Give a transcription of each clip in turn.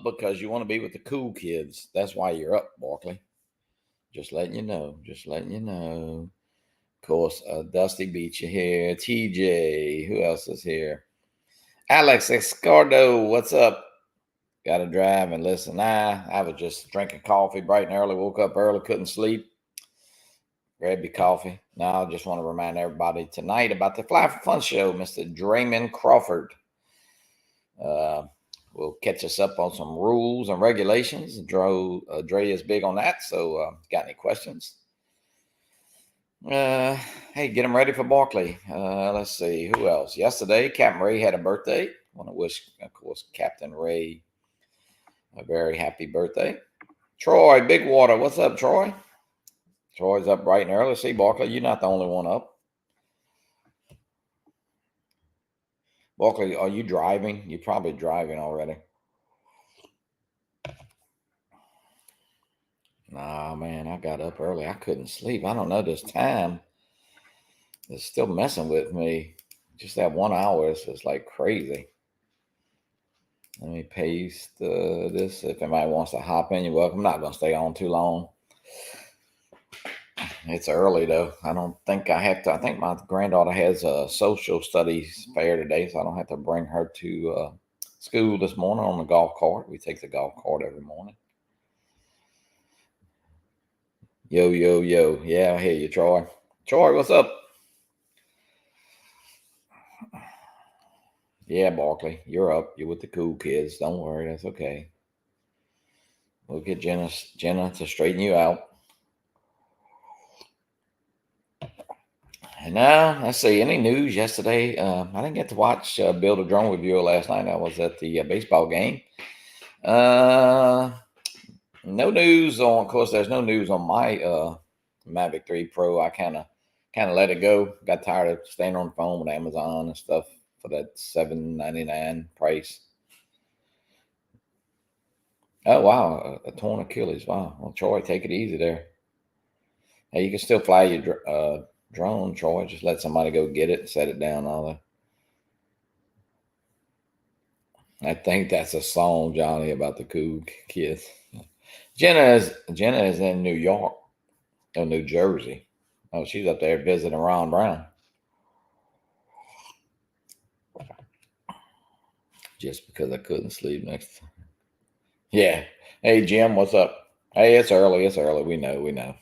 because you want to be with the cool kids. That's why you're up, Barkley. Just letting you know. Just letting you know. Of course, Dusty beat you here. TJ. Who else is here? Alex Escardo. What's up? Got to drive and listen. Nah, I was just drinking coffee bright and early. Woke up early, couldn't sleep. Grab your coffee. Now, I just want to remind everybody tonight about the Fly for Fun show. Mr. Draymond Crawford will catch us up on some rules and regulations. Dre is big on that. So, got any questions? Hey, get them ready for Barkley. Let's see who else. Yesterday, Captain Ray had a birthday. I want to wish, of course, Captain Ray a very happy birthday. Troy, Big Water. What's up, Troy? Troy's up bright and early. See, Barkley, you're not the only one up. Barkley, are you driving? You're probably driving already. Nah, man, I got up early. I couldn't sleep. I don't know, this time is still messing with me. Just that 1 hour is just like crazy. Let me paste this. If anybody wants to hop in, you're welcome. I'm not going to stay on too long. It's early, though. I don't think I have to. I think my granddaughter has a social studies fair today, so I don't have to bring her to school this morning on the golf cart. We take the golf cart every morning. Yo, yo, yo. Yeah, I hear you, Troy. Troy, what's up? Yeah, Barkley, you're up. You're with the cool kids. Don't worry. That's okay. We'll get Jenna to straighten you out. And now, let's see, any news yesterday? I didn't get to watch Build a Drone with you last night. I was at the baseball game. No news on, of course, there's no news on my Mavic 3 Pro. I kind of let it go. Got tired of staying on the phone with Amazon and stuff for that $7.99 price. Oh, wow, a torn Achilles. Wow. Well, Troy, take it easy there. Hey, you can still fly your drone, Troy. Just let somebody go get it and set it down. All that. I think that's a song, Johnny, about the cool kids. Jenna is in New York or New Jersey. Oh, she's up there visiting Ron Brown. Just because I couldn't sleep next. Yeah. Hey, Jim, what's up? Hey, it's early. It's early. We know.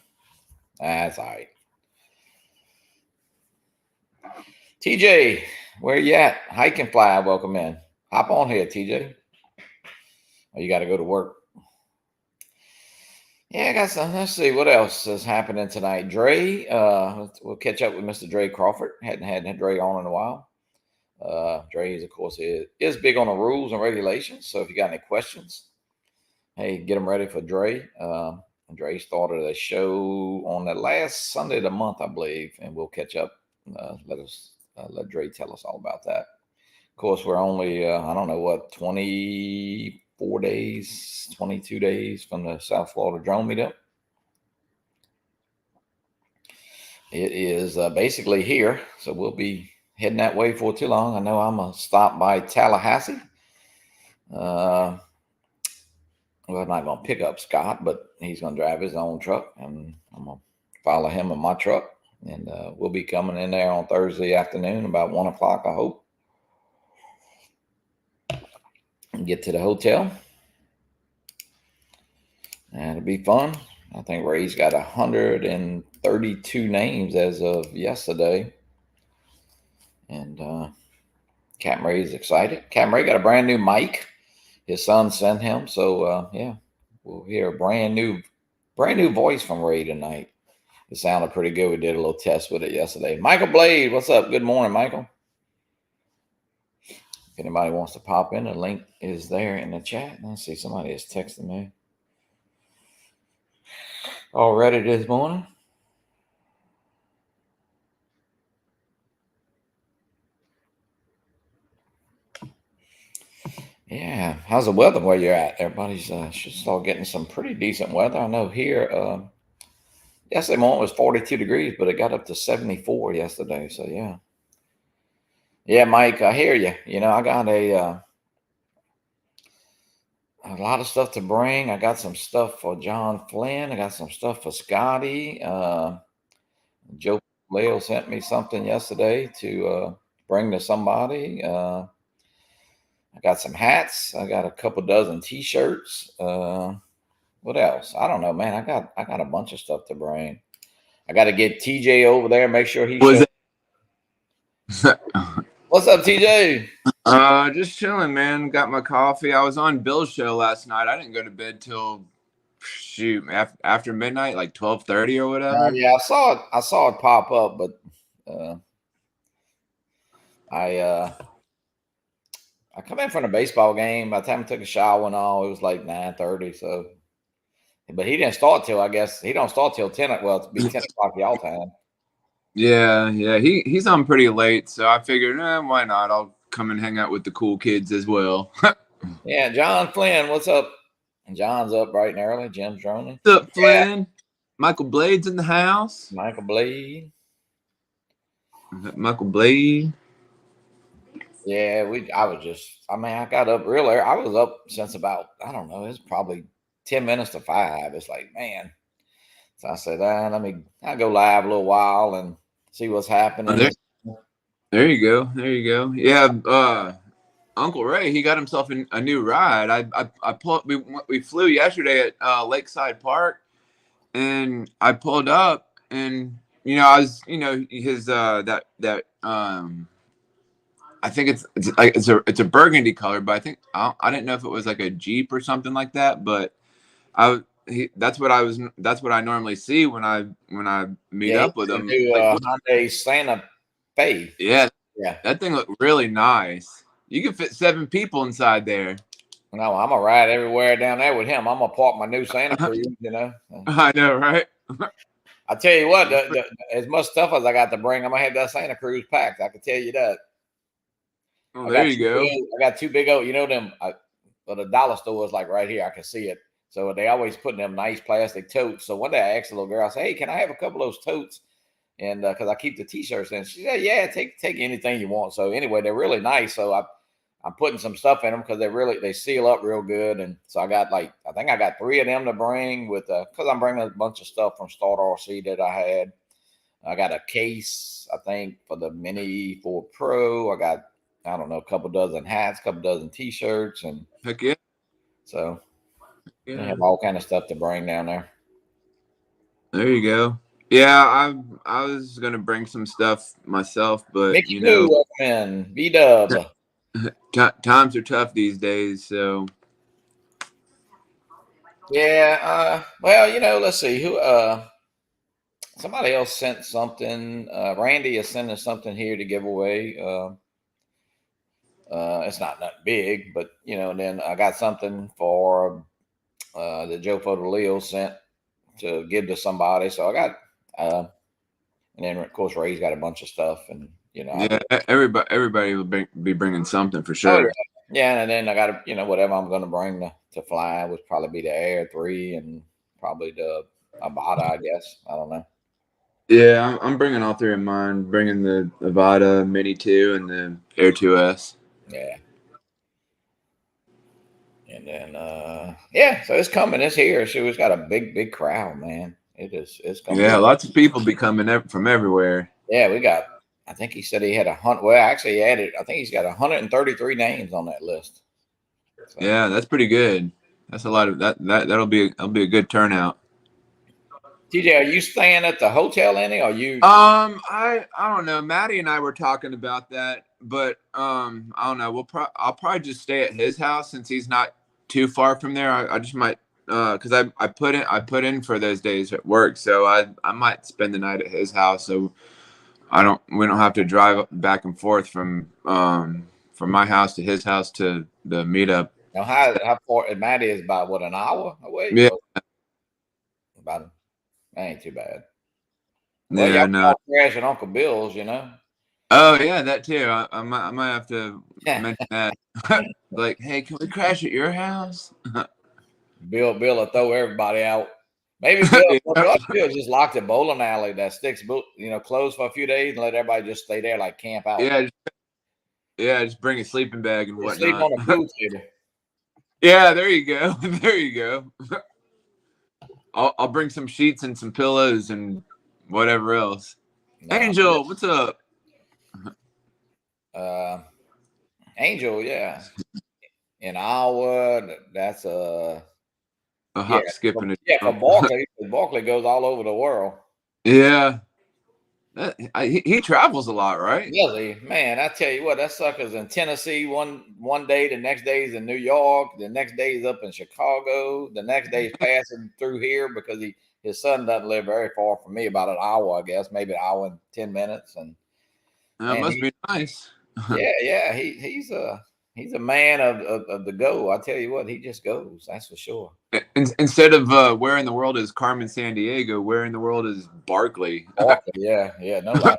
That's all right. TJ, where you at? Hike and Fly, welcome in. Hop on here, TJ. Oh, you got to go to work. Yeah, I got some. Let's see what else is happening tonight. Dre, we'll catch up with Mr. Dre Crawford. Hadn't had Dre on in a while. Dre is, of course, is big on the rules and regulations. So if you got any questions, hey, get them ready for Dre. Dre started a show on the last Sunday of the month, I believe, and we'll catch up. Let Dre tell us all about that. Of course, we're only, I don't know what, 24 days, 22 days from the South Florida drone meetup. It is basically here, so we'll be heading that way for too long. I know I'm going to stop by Tallahassee. Well, I'm not going to pick up Scott, but he's going to drive his own truck, and I'm going to follow him in my truck. And we'll be coming in there on Thursday afternoon about 1 o'clock, I hope. And get to the hotel. And it'll be fun. I think Ray's got 132 names as of yesterday. And Captain Ray's excited. Captain Ray got a brand new mic. His son sent him. So, yeah, we'll hear a brand new voice from Ray tonight. It sounded pretty good. We did a little test with it yesterday. Michael Blade, what's up? Good morning, Michael. If anybody wants to pop in, the link is there in the chat. Let's see, somebody is texting me already this morning. Yeah, how's the weather where you're at? Everybody's should start getting some pretty decent weather. I know here, yesterday morning was 42 degrees, but it got up to 74 yesterday. So yeah, Mike, I hear you. You know, I got a lot of stuff to bring. I got some stuff for John Flynn. I got some stuff for Scotty. Joe Leo sent me something yesterday to bring to somebody. I got some hats. I got a couple dozen T-shirts. What else? I don't know, man. I got a bunch of stuff to bring. I got to get TJ over there. Make sure he shows. What's up, TJ? Just chilling, man. Got my coffee. I was on Bill's show last night. I didn't go to bed till after midnight, like 12:30 or whatever. Yeah, I saw it pop up, but I come in from the baseball game. By the time I took a shower and all, it was like 9:30. So, but he didn't start till, I guess he don't start till 10. Well, it'd be 10 o'clock y'all time. Yeah. He's on pretty late, so I figured, why not? I'll come and hang out with the cool kids as well. Yeah, John Flynn, what's up? And John's up bright and early. Jim's droning. What's up, Flynn? Yeah. Michael Blade's in the house. Michael Blade. Michael Blade. Yeah, I got up real early. I was up since about, I don't know, it's probably 10 minutes to 5. It's like, man. So I said, I'll go live a little while and see what's happening. There you go. Yeah, Uncle Ray, he got himself a new ride. We flew yesterday at Lakeside Park, and I pulled up, and I was his I think it's a burgundy color, but I think I didn't know if it was like a Jeep or something like that, but that's what I normally see when I meet up with him. Hyundai Santa Fe. Yeah, that thing looked really nice. You can fit 7 people inside there. No, I'm gonna ride everywhere down there with him. I'm gonna park my new Santa Cruz. I know, right? I tell you what, as much stuff as I got to bring, I'm gonna have that Santa Cruz packed. I can tell you that. Oh, there you go. I got 2 big old, them. The dollar store is like right here. I can see it. So they always put in them nice plastic totes. So one day I asked the little girl, I said, "Hey, can I have a couple of those totes?" And because I keep the T-shirts in, she said, "Yeah, take anything you want." So anyway, they're really nice. So I'm putting some stuff in them because they seal up real good. And so I think I got 3 of them to bring with because I'm bringing a bunch of stuff from Start RC that I had. I got a case, I think, for the Mini 4 Pro. I got, I don't know, a couple dozen hats, a couple dozen T-shirts, and heck yeah. So I have all kind of stuff to bring down there. There you go. Yeah, I was gonna bring some stuff myself, but Mickey man, B-Dub. Times are tough these days, so yeah. Well, let's see who. Somebody else sent something. Randy is sending something here to give away. It's not that big, but then I got something for that Joe Leo sent to give to somebody. So I got, and then of course Ray's got a bunch of stuff, and yeah, everybody will be bringing something for sure. Oh, yeah, and then I got whatever I'm going to bring to fly would probably be the Air 3 and probably the Avata, I guess. I don't know. Yeah, I'm bringing all 3 of mine. Bringing the Avata Mini 2 and the Air 2S. Yeah. And then so it's coming. It's here. So it's got a big crowd, man. It's coming. Yeah, lots of people be coming from everywhere. Yeah, we got. I think he said he had 100. Well, actually, he added. I think he's got 133 names on that list. So, yeah, that's pretty good. That's a lot of that. That'll be a good turnout. TJ, are you staying at the hotel, any? Or you? I don't know. Maddie and I were talking about that, but I don't know. I'll probably just stay at his house since he's not too far from there. I just might because I put in for those days at work, so I might spend the night at his house. So we don't have to drive back and forth from my house to his house to the meetup. Now, how far? Maddie is about what, an hour away? Yeah, about. That ain't too bad. Well, yeah, no. Crash at Uncle Bill's, Oh yeah, that too. I might have to mention that. Like, hey, can we crash at your house? Bill will throw everybody out. Maybe Bill just locked a bowling alley that sticks, closed for a few days and let everybody just stay there, like camp out. Yeah, just bring a sleeping bag and whatnot. Sleep on a pool table. Yeah, there you go. There you go. I'll bring some sheets and some pillows and whatever else. No, Angel, what's up? uh, Angel, yeah, in Iowa. That's A yeah, hop, skip, and a yeah, for jump. Barkley. Barkley goes all over the world. Yeah, he travels a lot, right? Really, man, I tell you what, that sucker's in Tennessee one day, the next day is in New York, the next day is up in Chicago, the next day is passing through here because his son doesn't live very far from me, about an hour, I guess, maybe an hour and 10 minutes. And That man, must be nice. yeah, he's a man of the go. I tell you what, he just goes. That's for sure. Instead of where in the world is Carmen San Diego, where in the world is Barkley? Barkley, yeah, no lie.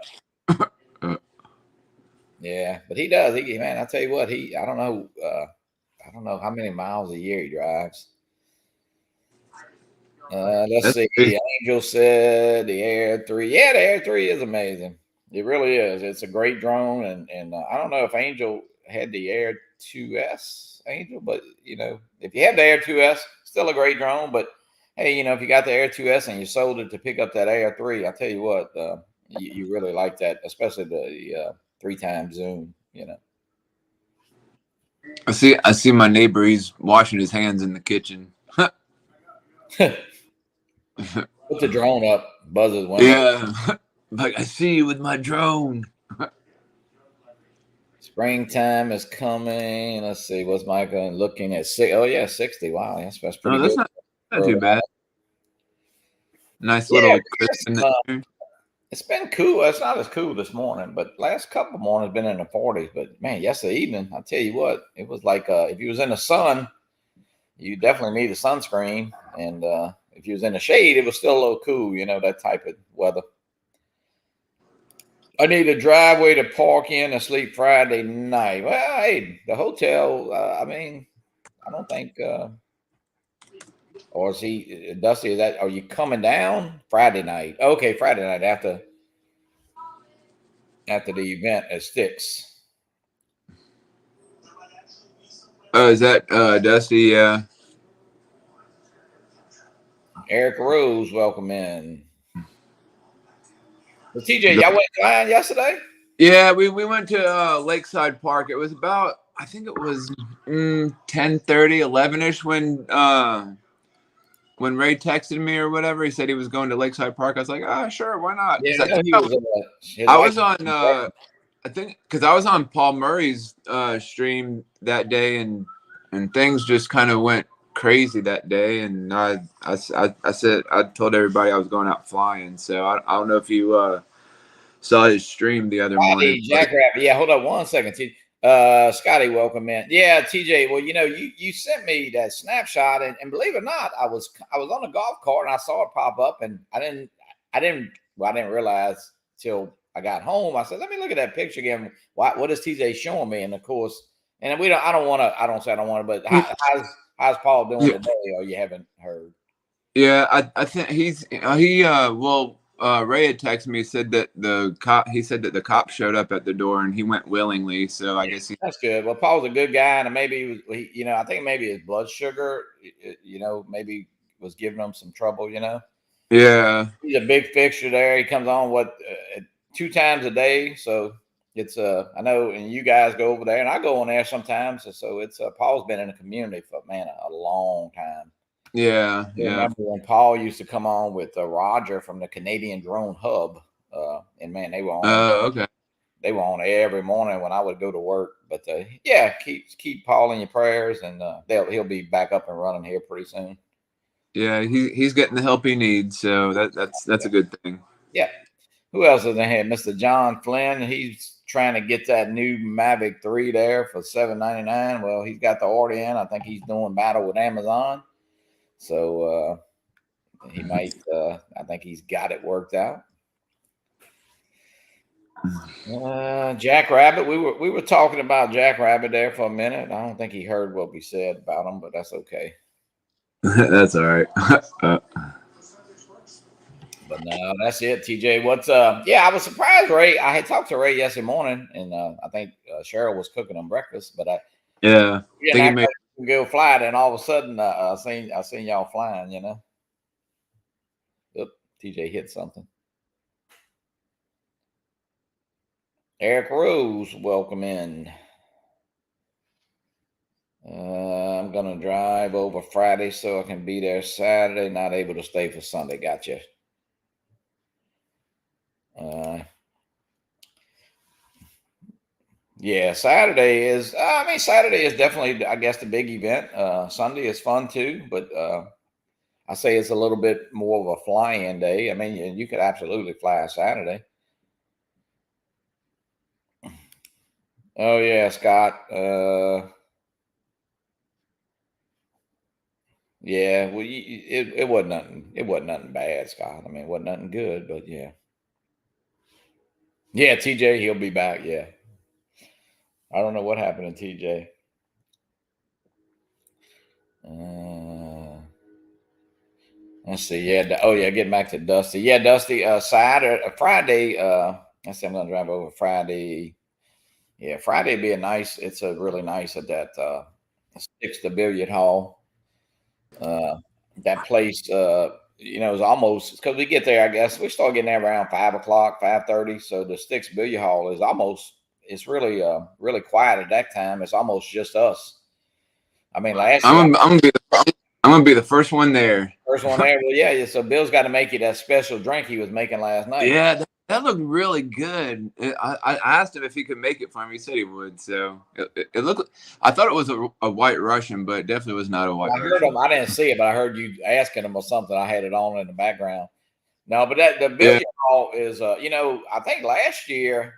Yeah, but he does. Man, I tell you what, I don't know how many miles a year he drives. Let's That's see. crazy. Angel said the Air 3. Yeah, the Air 3 is amazing. It really is. It's a great drone, and I don't know if Angel had the Air 2S, Angel, but if you have the Air 2S, still a great drone. But hey, if you got the Air 2S and you sold it to pick up that Air 3, I tell you what, you really like that, especially the 3 times zoom. I see my neighbor. He's washing his hands in the kitchen. Put the drone up, buzz his window. Yeah, like I see you with my drone. Springtime is coming. Let's see. What's Micah looking at? Oh yeah, 60. Wow, that's pretty Oh, that's good. not too Early. bad. Nice Yeah, little crisp in there. it's been cool. It's not as cool this morning, but last couple of mornings been in the 40s. But man, yesterday evening, I tell you what, it was like if you was in the sun, you definitely need a sunscreen, and if you was in the shade, it was still a little cool. That type of weather. I need a driveway to park in and sleep Friday night. Well, hey, the hotel. I mean, I don't think. Or is he Dusty? Is that? Are you coming down Friday night? Okay, Friday night after the event at Sticks. Oh, is that Dusty? Yeah. Eric Rose, welcome in. Well, TJ, y'all went flying yesterday? Yeah, we went to Lakeside Park. It was about, I think it was 10:30, 11ish when Ray texted me or whatever. He said he was going to Lakeside Park. I was like, ah, sure, why not? Yeah, Because I know he was. His I wife. was on I think because I was on Paul Murray's stream that day, and things just kind of went crazy that day. And I said, I told everybody I was going out flying. So I don't know if you saw his stream the other morning, Scotty but Jackrabbit. Yeah, hold on one second. Scotty, welcome in. Yeah, TJ. Well, you sent me that snapshot, and believe it or not, I was on a golf cart and I saw it pop up, and I didn't realize till I got home. I said, let me look at that picture again. What is TJ showing me? And of course, and we don't. I don't want to. I don't say I don't want to. But how's Paul doing yeah, today? Or you haven't heard? yeah, I think Ray had texted me, said that the cop showed up at the door and he went willingly. So I guess That's good. Well, Paul's a good guy, and maybe I think maybe his blood sugar, maybe was giving him some trouble. yeah. He's a big fixture there. He comes on 2 times a day, so it's I know, and you guys go over there, and I go on there sometimes. So it's Paul's been in the community for a long time. Yeah, I yeah. remember when Paul used to come on with Roger from the Canadian Drone Hub, and man, they were on. Okay. They were on every morning when I would go to work. But yeah, keep Paul in your prayers, and he'll be back up and running here pretty soon. Yeah, he's getting the help he needs, so that's a good thing. Yeah. Who else is in here? Mr. John Flynn. He's trying to get that new Mavic 3 there for $799. Well, he's got the order in. I think he's doing battle with Amazon, so he might. I think he's got it worked out. Jack Rabbit. We were talking about Jack Rabbit there for a minute. I don't think he heard what we said about him, but that's okay. That's all right. But no, that's it, TJ. What's Yeah, I was surprised, Ray. I had talked to Ray yesterday morning, and I think Cheryl was cooking him breakfast, but Yeah, I he didn't think he act made like go fly, and all of a sudden, I seen y'all flying. Oop, TJ hit something. Eric Rose, welcome in. I'm gonna drive over Friday so I can be there Saturday. Not able to stay for Sunday. Gotcha. Yeah, Saturday is. Saturday is definitely, I guess, the big event. Sunday is fun too, but I say it's a little bit more of a fly-in day. I mean, you could absolutely fly Saturday. Oh yeah, Scott. Yeah, well, it wasn't nothing. It wasn't nothing bad, Scott. I mean, it wasn't nothing good, but yeah, yeah. TJ, he'll be back. Yeah, I don't know what happened to TJ. Let's see. Yeah. Oh yeah. Getting back to Dusty. Yeah, Dusty. Friday. Let's see. I'm gonna drive over Friday. Yeah, Friday be a nice. It's a really nice at that Six the Billiard Hall. That place, is almost because we get there. I guess we start getting there around 5 o'clock, 5:30. So the Sticks Billiard Hall is almost. It's really, really quiet at that time. It's almost just us. I mean, last year I'm gonna be the first one there. first one there. Well, yeah. So Bill's got to make you that special drink he was making last night. Yeah, that looked really good. I asked him if he could make it for me. He said he would. So it looked. I thought it was a White Russian, but it definitely was not a White I heard Russian. him. I didn't see it, but I heard you asking him or something. I had it on in the background. No, but that the billiard hall is. I think last year,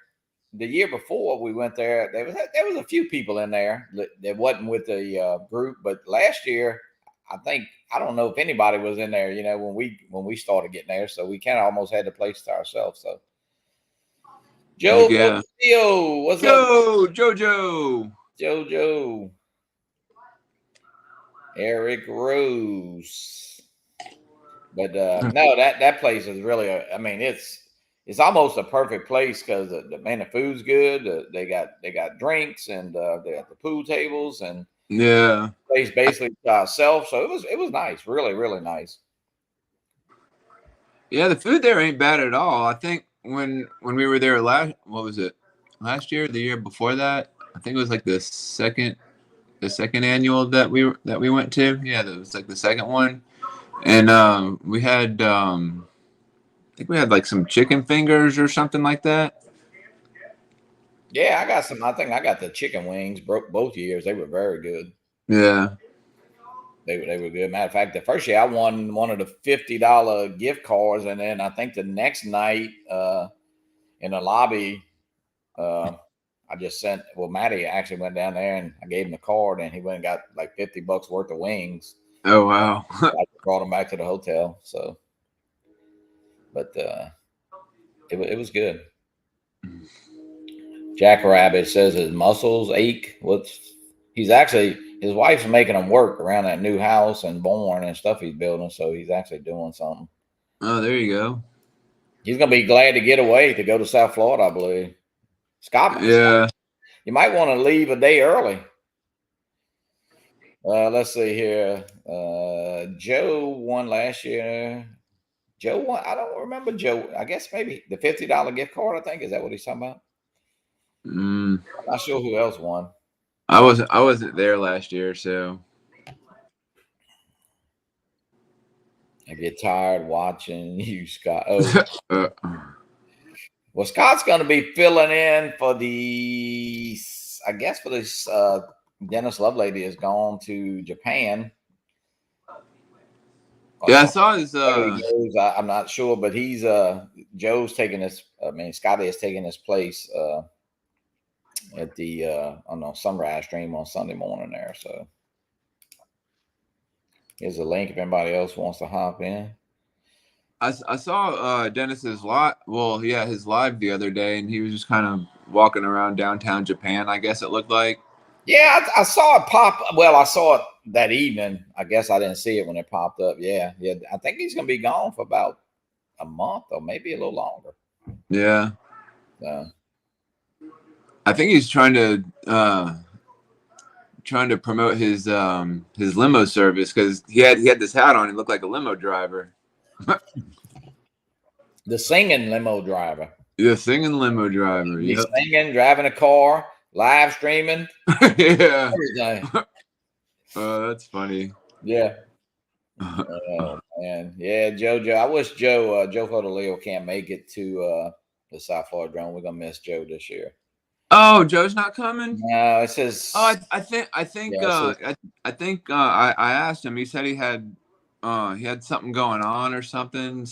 the year before we went there, there was a few people in there that wasn't with the group. But last year, I don't know if anybody was in there. When we started getting there, so we kind of almost had the place to ourselves. So, Joe Yeah. Castillo, what's up, Jojo? JoJo? Eric Rose. But no, that place is really. It's almost a perfect place because the food's good. They got drinks and they got the pool tables and Yeah. place basically to ourselves. So it was nice, really really nice. Yeah, the food there ain't bad at all. I think when we were there what was it? Last year, the year before that, I think it was like the second annual that we went to. Yeah, that was like the second one, and we had I think we had like some chicken fingers or something like that. Yeah, I got some. I think I got the chicken wings. Broke both years. They were very good. Yeah. They were good. Matter of fact, the first year I won one of the $50 gift cards, and then I think the next night in the lobby. I just sent. Well, Matty actually went down there and I gave him the card, and he went and got like $50 worth of wings. Oh wow. I brought him back to the hotel. So, but it was good. Jackrabbit says his muscles ache. His wife's making him work around that new house and barn and stuff he's building. So he's actually doing something. Oh, there you go. He's gonna be glad to get away to go to South Florida, I believe. Scott, Yeah. you might want to leave a day early. Let's see here. Joe won last year. Joe won. I don't remember Joe. I guess maybe the $50 gift card. I think is that what he's talking about. Mm, I'm not sure who else won. I wasn't there last year, so. I get tired watching you, Scott. Oh, uh, well, Scott's going to be filling in for the. I guess for this. Dennis Lovelady has gone to Japan. yeah, I saw his. I'm not sure, but he's Joe's taking his. I mean, Scotty is taking his place at the Sunrise Stream on Sunday morning there. So here's a link if anybody else wants to hop in. I saw Dennis's live. Well, yeah, his live the other day, and he was just kind of walking around downtown Japan. I guess it looked like. Yeah, I saw it pop. Well, I saw it that evening. I guess I didn't see it when it popped up. Yeah. I think he's going to be gone for about a month or maybe a little longer. Yeah. I think he's trying to trying to promote his limo service because he had this hat on. He looked like a limo driver. The singing limo driver. The singing limo driver. He's Yep. singing, driving a car, live streaming, Yeah. everything. Oh, that's funny. Yeah. Oh man, yeah, JoJo. I wish Joe Fodoleo can't make it to the South Florida Drone. We're gonna miss Joe this year. Oh, Joe's not coming. No, it says. Oh, I think Yeah, it says, I asked him. He said he had something going on or something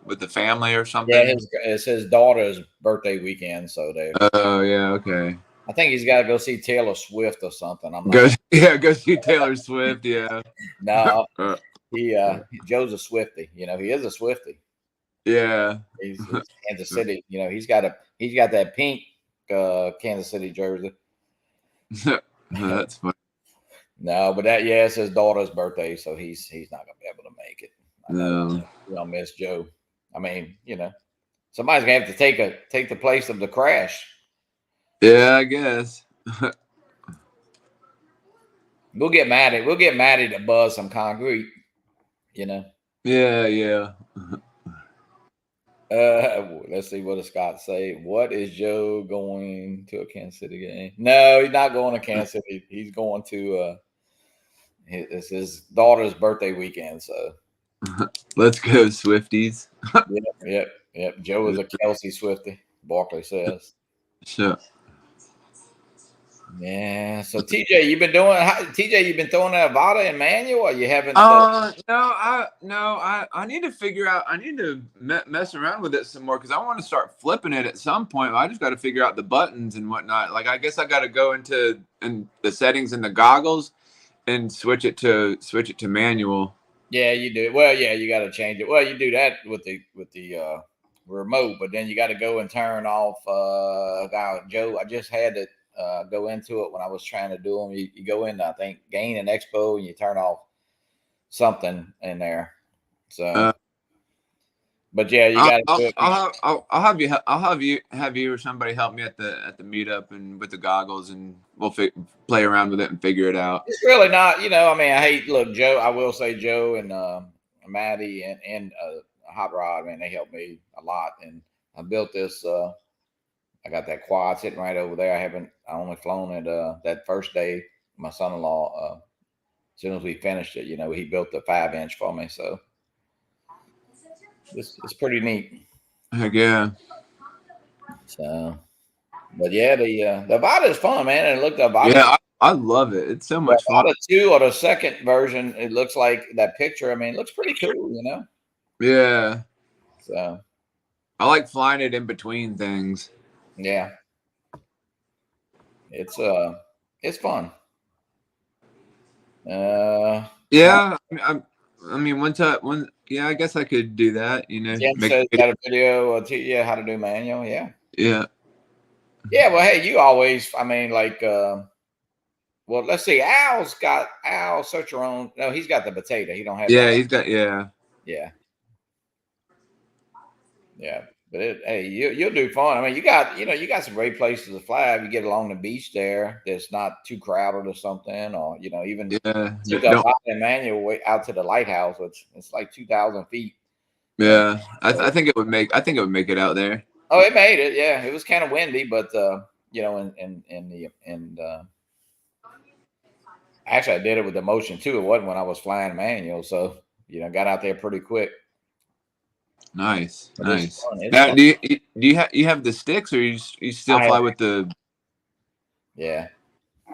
with the family or yeah, something. it's his daughter's birthday weekend, so they. Oh yeah, okay. I think he's got to go see Taylor Swift or something. I'm Go not. go see Taylor Swift. Yeah. No, Joe's a Swiftie. You know, he is a Swiftie. Yeah. He's Kansas City. You know, he's got that pink Kansas City jersey. That's funny. No, but it's his daughter's birthday, so he's not gonna be able to make it. I know. We're gonna miss Joe. I mean, you know, somebody's gonna have to take the place of the crash. Yeah, I guess. We'll get Maddie to buzz some concrete. You know. Yeah. Let's see, what does Scott say? What is Joe going to a Kansas City game? No, he's not going to Kansas City. He's going to it's his daughter's birthday weekend. So let's go, Swifties. Yep. Joe is a Kelsey Swiftie, Barkley says. Sure. Yeah. So TJ, you've been throwing that Avada and manual, or you haven't? No, I need to figure out. I need to mess around with it some more because I want to start flipping it at some point. I just got to figure out the buttons and whatnot. Like, I guess I got to go into the settings in the goggles and switch it to manual. Yeah, you do. Well, yeah, you got to change it. Well, you do that with the remote, but then you got to go and turn off. Joe, I just had to go into it when I was trying to do them. You go in, I think, Gain and Expo, and you turn off something in there. So, but yeah, you got to do it. I'll have you or somebody help me at the meetup and with the goggles, and we'll play around with it and figure it out. It's really not, I mean, look, Joe. I will say Joe and Maddie and Hot Rod, man, they helped me a lot, and I built this. I got that quad sitting right over there. I only flown it that first day. My son-in-law, as soon as we finished it, he built the 5-inch for me. So it's pretty neat. Heck yeah. So, but yeah, the Avada is fun, man. And look, the Avada. Yeah, I love it. It's so much fun. The 2 or the second version, it looks like that picture. I mean, it looks pretty cool, Yeah. So I like flying it in between things. Yeah. It's fun. Yeah, I mean, I guess I could do that. Got a video how to do manual. Yeah. Yeah. Well, hey, you always. I mean, like, well, let's see. Al search your own. No, he's got the potato. He don't have. Yeah, he's got. Yeah. But hey, you'll do fun. I mean, you got some great places to fly. If you get along the beach there, that's not too crowded or something, or even took up Emmanuel way out to the lighthouse, which it's like 2,000 feet. Yeah, I think it would make it out there. Oh, it made it. Yeah, it was kind of windy, but actually I did it with the motion too. It wasn't when I was flying manual, so got out there pretty quick. Nice. Now, do you have the sticks, or you still fly with the? Yeah,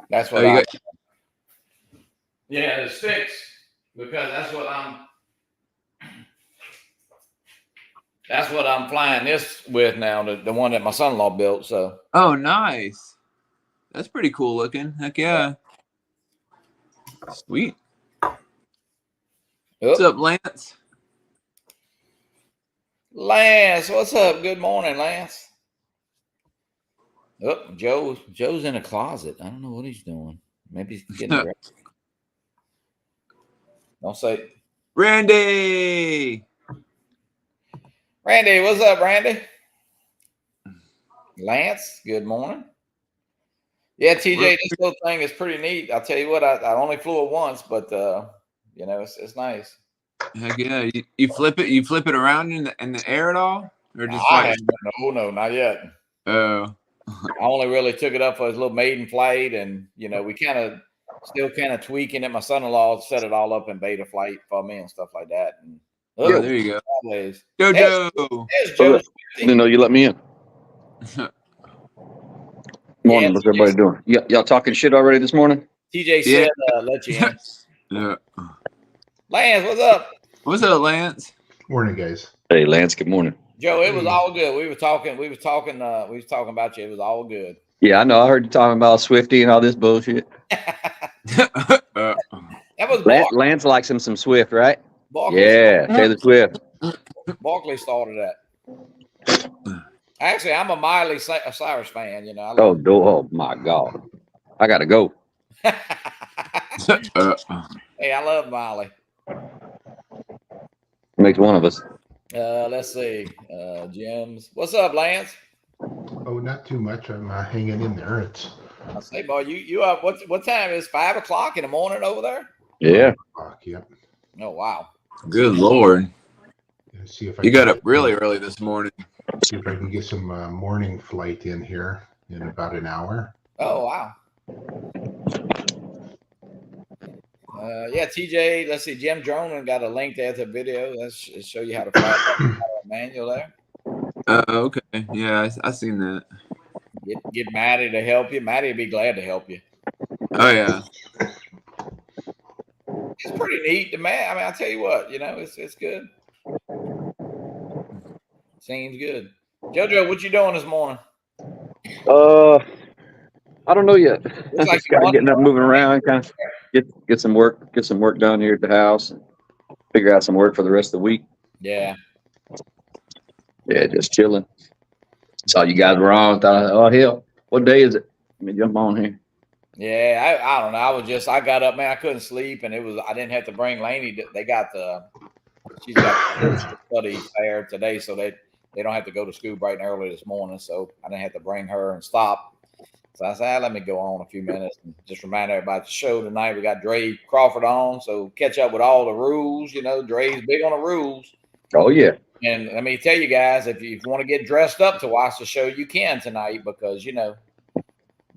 that's what Yeah, the sticks, because that's what I'm flying this with now. The one that my son-in-law built. So. Oh, nice. That's pretty cool looking. Heck yeah. Sweet. What's up, Lance? Lance, what's up? Good morning, Lance. Oh, Joe's in a closet. I don't know what he's doing. Maybe he's getting ready. Don't say. Randy, what's up, Randy? Lance, good morning. Yeah, TJ, this little thing is pretty neat. I'll tell you what, I only flew it once, but it's nice. Heck yeah! You flip it around in the air at all, or just I like? haven't. No, not yet. Oh. I only really took it up for his little maiden flight, and we still tweaking it. My son-in-law set it all up in beta flight for me and stuff like that. And Yeah, there you go. always. Jojo. There's Joe. Didn't know you let me in. Morning, what's everybody doing? Y'all talking shit already this morning? TJ said, let you in. Yeah. Lance, what's up? What's up, Lance? Morning, guys. Hey, Lance, good morning. Joe, it was all good. We was talking about you. It was all good. Yeah, I know. I heard you talking about Swifty and all this bullshit. That was Lance likes him some Swift, right? Barkley yeah, Taylor Swift. Barkley started that. Actually, I'm a Miley Cyrus fan. Oh my God, I gotta go. Hey, I love Miley. Makes one of us. Let's see. Jim's. What's up, Lance? Oh, not too much. I'm hanging in there. I say, boy, you up? What time is 5 o'clock in the morning over there? Yeah. Yep. Oh wow. Good Lord. See if I you got up really early this morning. See if I can get some morning flight in here in about an hour. Oh wow. Yeah, TJ. Let's see. Jim Dronan got a link there to the video. Let's show you how to fly manual there. Okay. Yeah, I seen that. Get Maddie to help you. Maddie would be glad to help you. Oh yeah. It's pretty neat, man. I mean, I tell you what, it's good. Seems good. JoJo, what you doing this morning? I don't know yet. Looks like getting up, moving around, kind of get some work done here at the house, and figure out some work for the rest of the week. Yeah. Yeah, just chilling. Saw you guys were on. Thought, oh hell, what day is it? Let me jump on here. Yeah, I don't know. I got up, man. I couldn't sleep, and I didn't have to bring Lainey. They got she's got the study fair today, so they don't have to go to school bright and early this morning. So I didn't have to bring her and stop. So I said, let me go on a few minutes and just remind everybody the show tonight. We got Dre Crawford on, so catch up with all the rules. Dre's big on the rules. Oh yeah. And let me tell you guys, if you want to get dressed up to watch the show, you can tonight because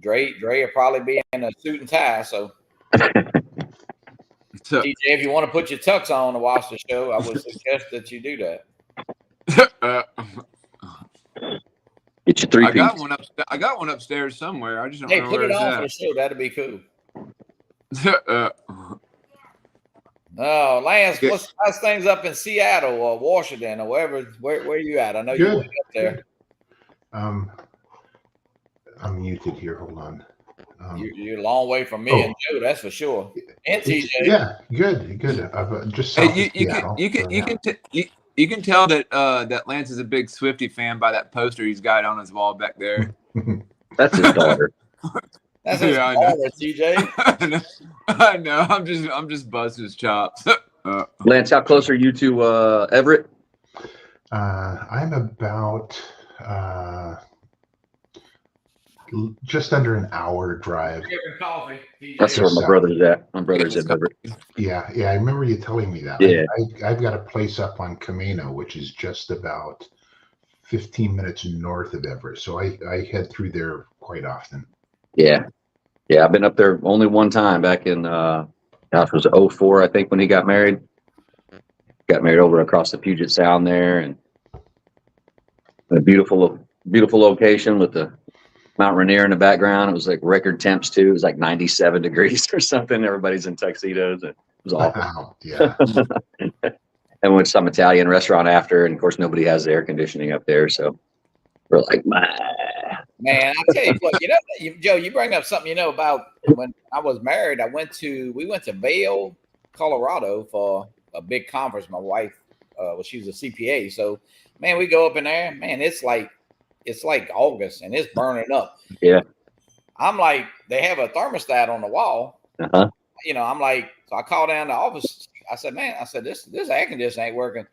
Dre will probably be in a suit and tie. So, TJ, if you want to put your tux on to watch the show, I would suggest that you do that. Get your three. I got one upstairs somewhere. I just don't know put where it on at. for the show. That'd be cool. Oh, Lance, how's things up in Seattle or Washington or wherever? Where you at? I know you went up there. I'm muted here. Hold on. You're a long way from me and Joe, that's for sure. And TJ. Yeah, good. Just you can tell that that Lance is a big Swifty fan by that poster he's got on his wall back there. That's his daughter. That's his daughter, TJ. I know. I'm just busting his chops. Lance, how close are you to Everett? I'm about just under an hour drive. Coffee, that's where my brother's at. My brother's at Everett. Yeah. I remember you telling me that. Yeah. I've got a place up on Camino, which is just about 15 minutes north of Everett. So I head through there quite often. Yeah. I've been up there only one time back in it was 04, I think, when he got married. Got married over across the Puget Sound there, and a beautiful location with the Mount Rainier in the background. It was like record temps too. It was like 97 degrees or something. Everybody's in tuxedos. It was awful. Wow. Yeah. And went to some Italian restaurant after, and of course nobody has the air conditioning up there, so we're like, man, I tell you what, Joe, you bring up something about when I was married. We went to Vail, Colorado for a big conference. My wife, she was a CPA, so man, we go up in there. Man, it's like August and it's burning up. Yeah, I'm like, they have a thermostat on the wall. Uh-huh. I'm like, so I called down the office. I said, man, this air conditioner ain't working.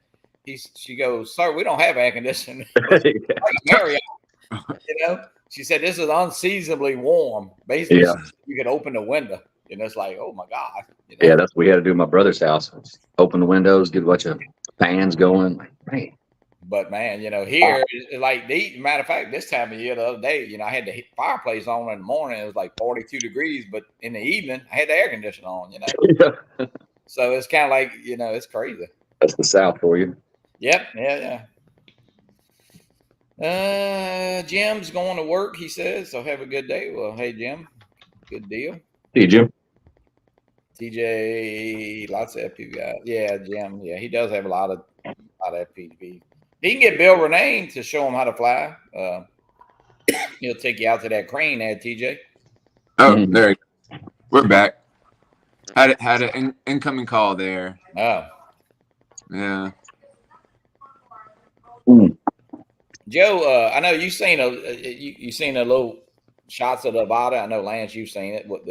She goes, sir, we don't have air conditioning. Like Marriott, She said this is unseasonably warm. Basically, Yeah. you could open the window, and it's like, oh my god. Yeah, that's what we had to do at my brother's house. Open the windows, get a bunch of fans going. Like, man. But man, here, like matter of fact, this time of year, the other day, I had the fireplace on in the morning. It was like 42 degrees, but in the evening, I had the air conditioner on. Yeah. So it's kind of like it's crazy. That's the South for you. Yep. Yeah. Jim's going to work, he says. So have a good day. Well, hey Jim, good deal. Hey, Jim. TJ, lots of FPV guys. Yeah, Jim. Yeah, he does have a lot of FPV. He can get Bill Renee to show him how to fly. He'll take you out to that crane there, TJ. Oh, there you go. We're back. Had an incoming call there. Oh. Yeah. Joe, I know you've seen you seen a little shots of the Avata. I know Lance, you've seen it. What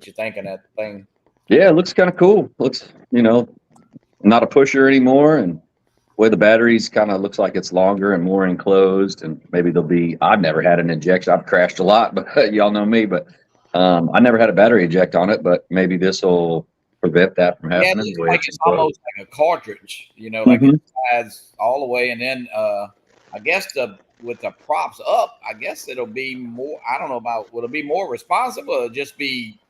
you think of that thing? Yeah, it looks kind of cool. Looks, not a pusher anymore, and the way the batteries kind of looks like it's longer and more enclosed, and maybe I've never had an injection. I've crashed a lot, but y'all know me, but I never had a battery eject on it, but maybe this will prevent that from happening. Yeah, it looks like it's almost like a cartridge, like it slides all the way, and then I guess with the props up, I guess it'll be more. I don't know will it be more responsive or just be?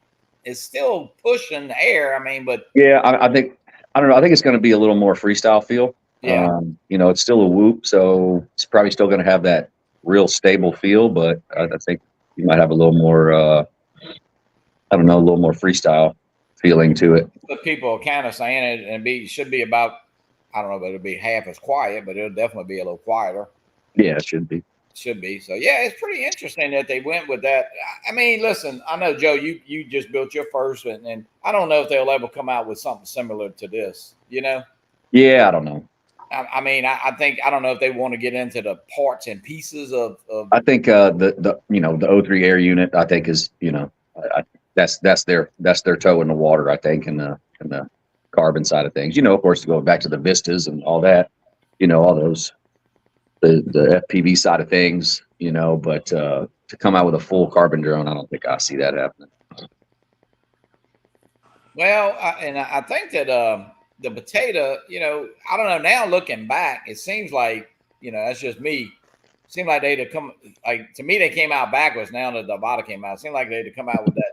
It's still pushing the air. I mean, but yeah, I think I don't know. I think it's going to be a little more freestyle feel. Yeah, it's still a whoop, so it's probably still going to have that real stable feel, but I think you might have a little more. A little more freestyle feeling to it. But people are kind of saying it, and should be about. I don't know, but it'll be half as quiet, but it'll definitely be a little quieter. Yeah, it should be. Should be. So yeah, it's pretty interesting that they went with that. I mean, listen, I know Joe, you just built your first, and I don't know if they'll ever come out with something similar to this. Yeah, I don't know. I mean, I think I don't know if they want to get into the parts and pieces of. I think the O3 air unit, I think is that's their toe in the water. I think in the carbon side of things. Of course, to go back to the Vistas and all that. All those the FPV side of things. But to come out with a full carbon drone, I don't think I see that happening. Well, I think that the potato, I don't know. Now looking back, it seems like that's just me. It seemed like they'd have come to me. They came out backwards. Now that the Avata came out, it seemed like they'd have come out with that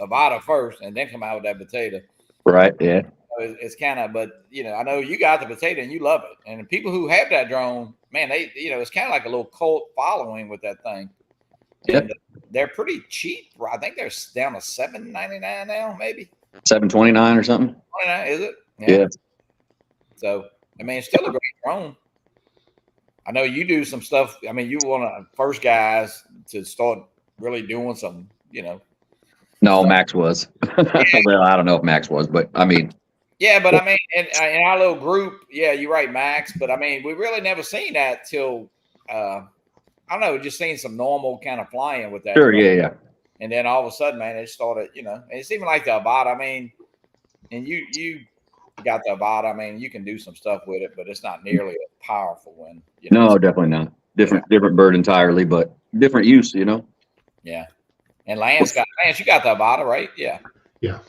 Avata first and then come out with that potato. Right. Yeah. It's kind of, but I know you got the potato and you love it, and the people who have that drone, man, they it's kind of like a little cult following with that thing. Yep. And they're pretty cheap. I think they're down to $7.99 now, maybe $7.29 or something. $29, is it? Yeah. So I mean, it's still a great drone. I know you do some stuff. I mean, you one of the first guys to start really doing some, No, Max was. Well, I don't know if Max was, but I mean. Yeah, but I mean, in our little group, yeah, you're right, Max. But I mean, we really never seen that till I don't know, just seen some normal kind of flying with that. Sure, yeah. And then all of a sudden, man, it started, it's even like the Avata. I mean, and you got the Avata. I mean, you can do some stuff with it, but it's not nearly as powerful when. No, definitely not. Different bird entirely, but different use. Yeah. And Lance, you got the Avata, right? Yeah. Yeah.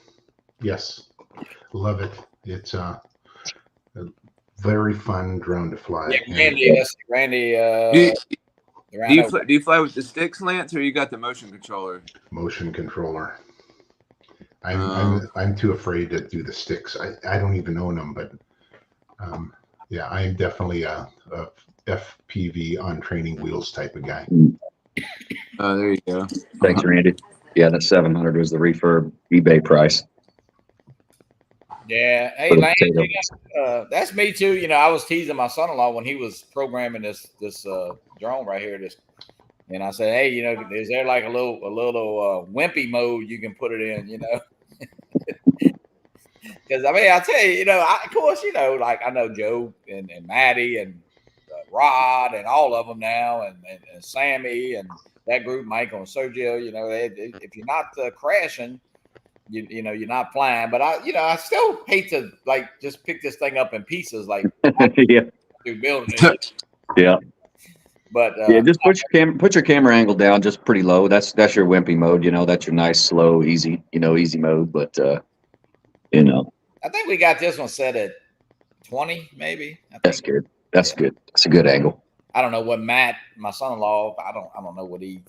Yes. Love it. It's a very fun drone to fly. Yeah, Randy. Do you fly with the sticks, Lance, or you got the motion controller? Motion controller. I'm too afraid to do the sticks. I don't even own them, but yeah, I'm definitely a FPV on training wheels type of guy. Oh, there you go. Thanks, Randy. Yeah, that 700 was the refurb eBay price. Yeah. Hey, Lance, that's me too. I was teasing my son-in-law when he was programming this drone right here. And I said, hey, is there like a little wimpy mode you can put it in? Because I mean, I tell you, of course, like I know Joe and Maddie and Rod and all of them now, and Sammy and that group, Michael and Sergio. If you're not crashing. You're not flying, but I still hate to just pick this thing up in pieces, yeah, through building it. Yeah. But Yeah, just put your camera angle down just pretty low. That's your wimpy mode. That's your nice, slow, easy, easy mode. But I think we got this one set at 20, maybe. that's good. That's good. That's a good angle. I don't know what Matt, my son-in-law, I don't know what he's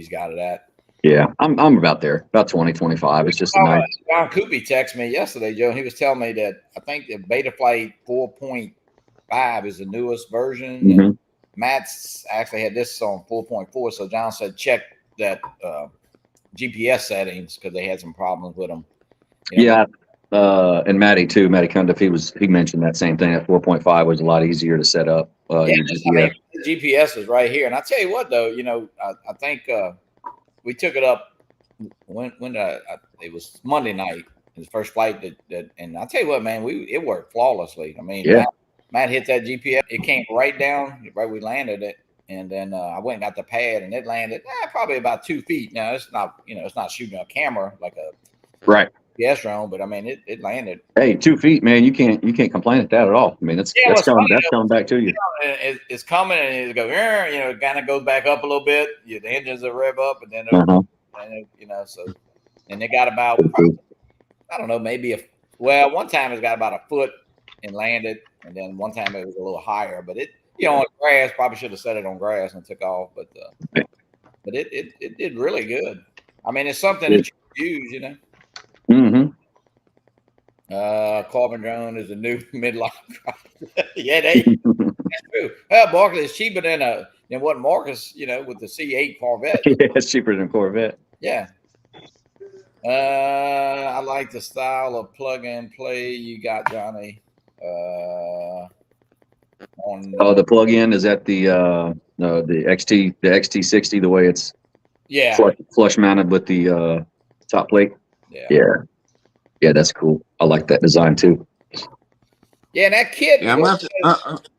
got it at. Yeah, I'm about there, about 20, 25. It's just a nice. John Coopy texted me yesterday, Joe, and he was telling me that I think the Betaflight 4.5 is the newest version. Mhm. And Matt's actually had this on 4.4. So John said check that GPS settings because they had some problems with them. Yeah, and Matty too. Matty Cundiff, he mentioned that same thing. That 4.5 was a lot easier to set up. Your GPS. The GPS is right here, and I tell you what, though, I think we took it up when it was Monday night, his first flight. And I tell you what, man, it worked flawlessly. I mean, yeah. Matt hit that GPS. It came right down right we landed it, and then I went and got the pad, and it landed probably about 2 feet. Now it's not it's not shooting a camera like a right GPS drone, but I mean it landed. Hey, 2 feet, man, you can't complain at that at all. I mean, that's coming back to you. It's coming and it go, it kind of goes back up a little bit. The engines will rev up, and then and they got about I don't know, maybe one time it's got about a foot and landed, and then one time it was a little higher, but it on grass, probably should have set it on grass and took off, but it did really good. I mean, it's something that you use, Mm-hmm. Carbon drone is a new midlife. Yeah, that's true. Barkley is cheaper than what Marcus, with the C8 Corvette. Yeah, it's cheaper than Corvette. Yeah. I like the style of plug and play you got, Johnny. The plug-in is that the XT60, the way it's flush mounted with the top plate. Yeah, that's cool. I like that design too. Yeah, and that kit. Yeah, I'm gonna have to,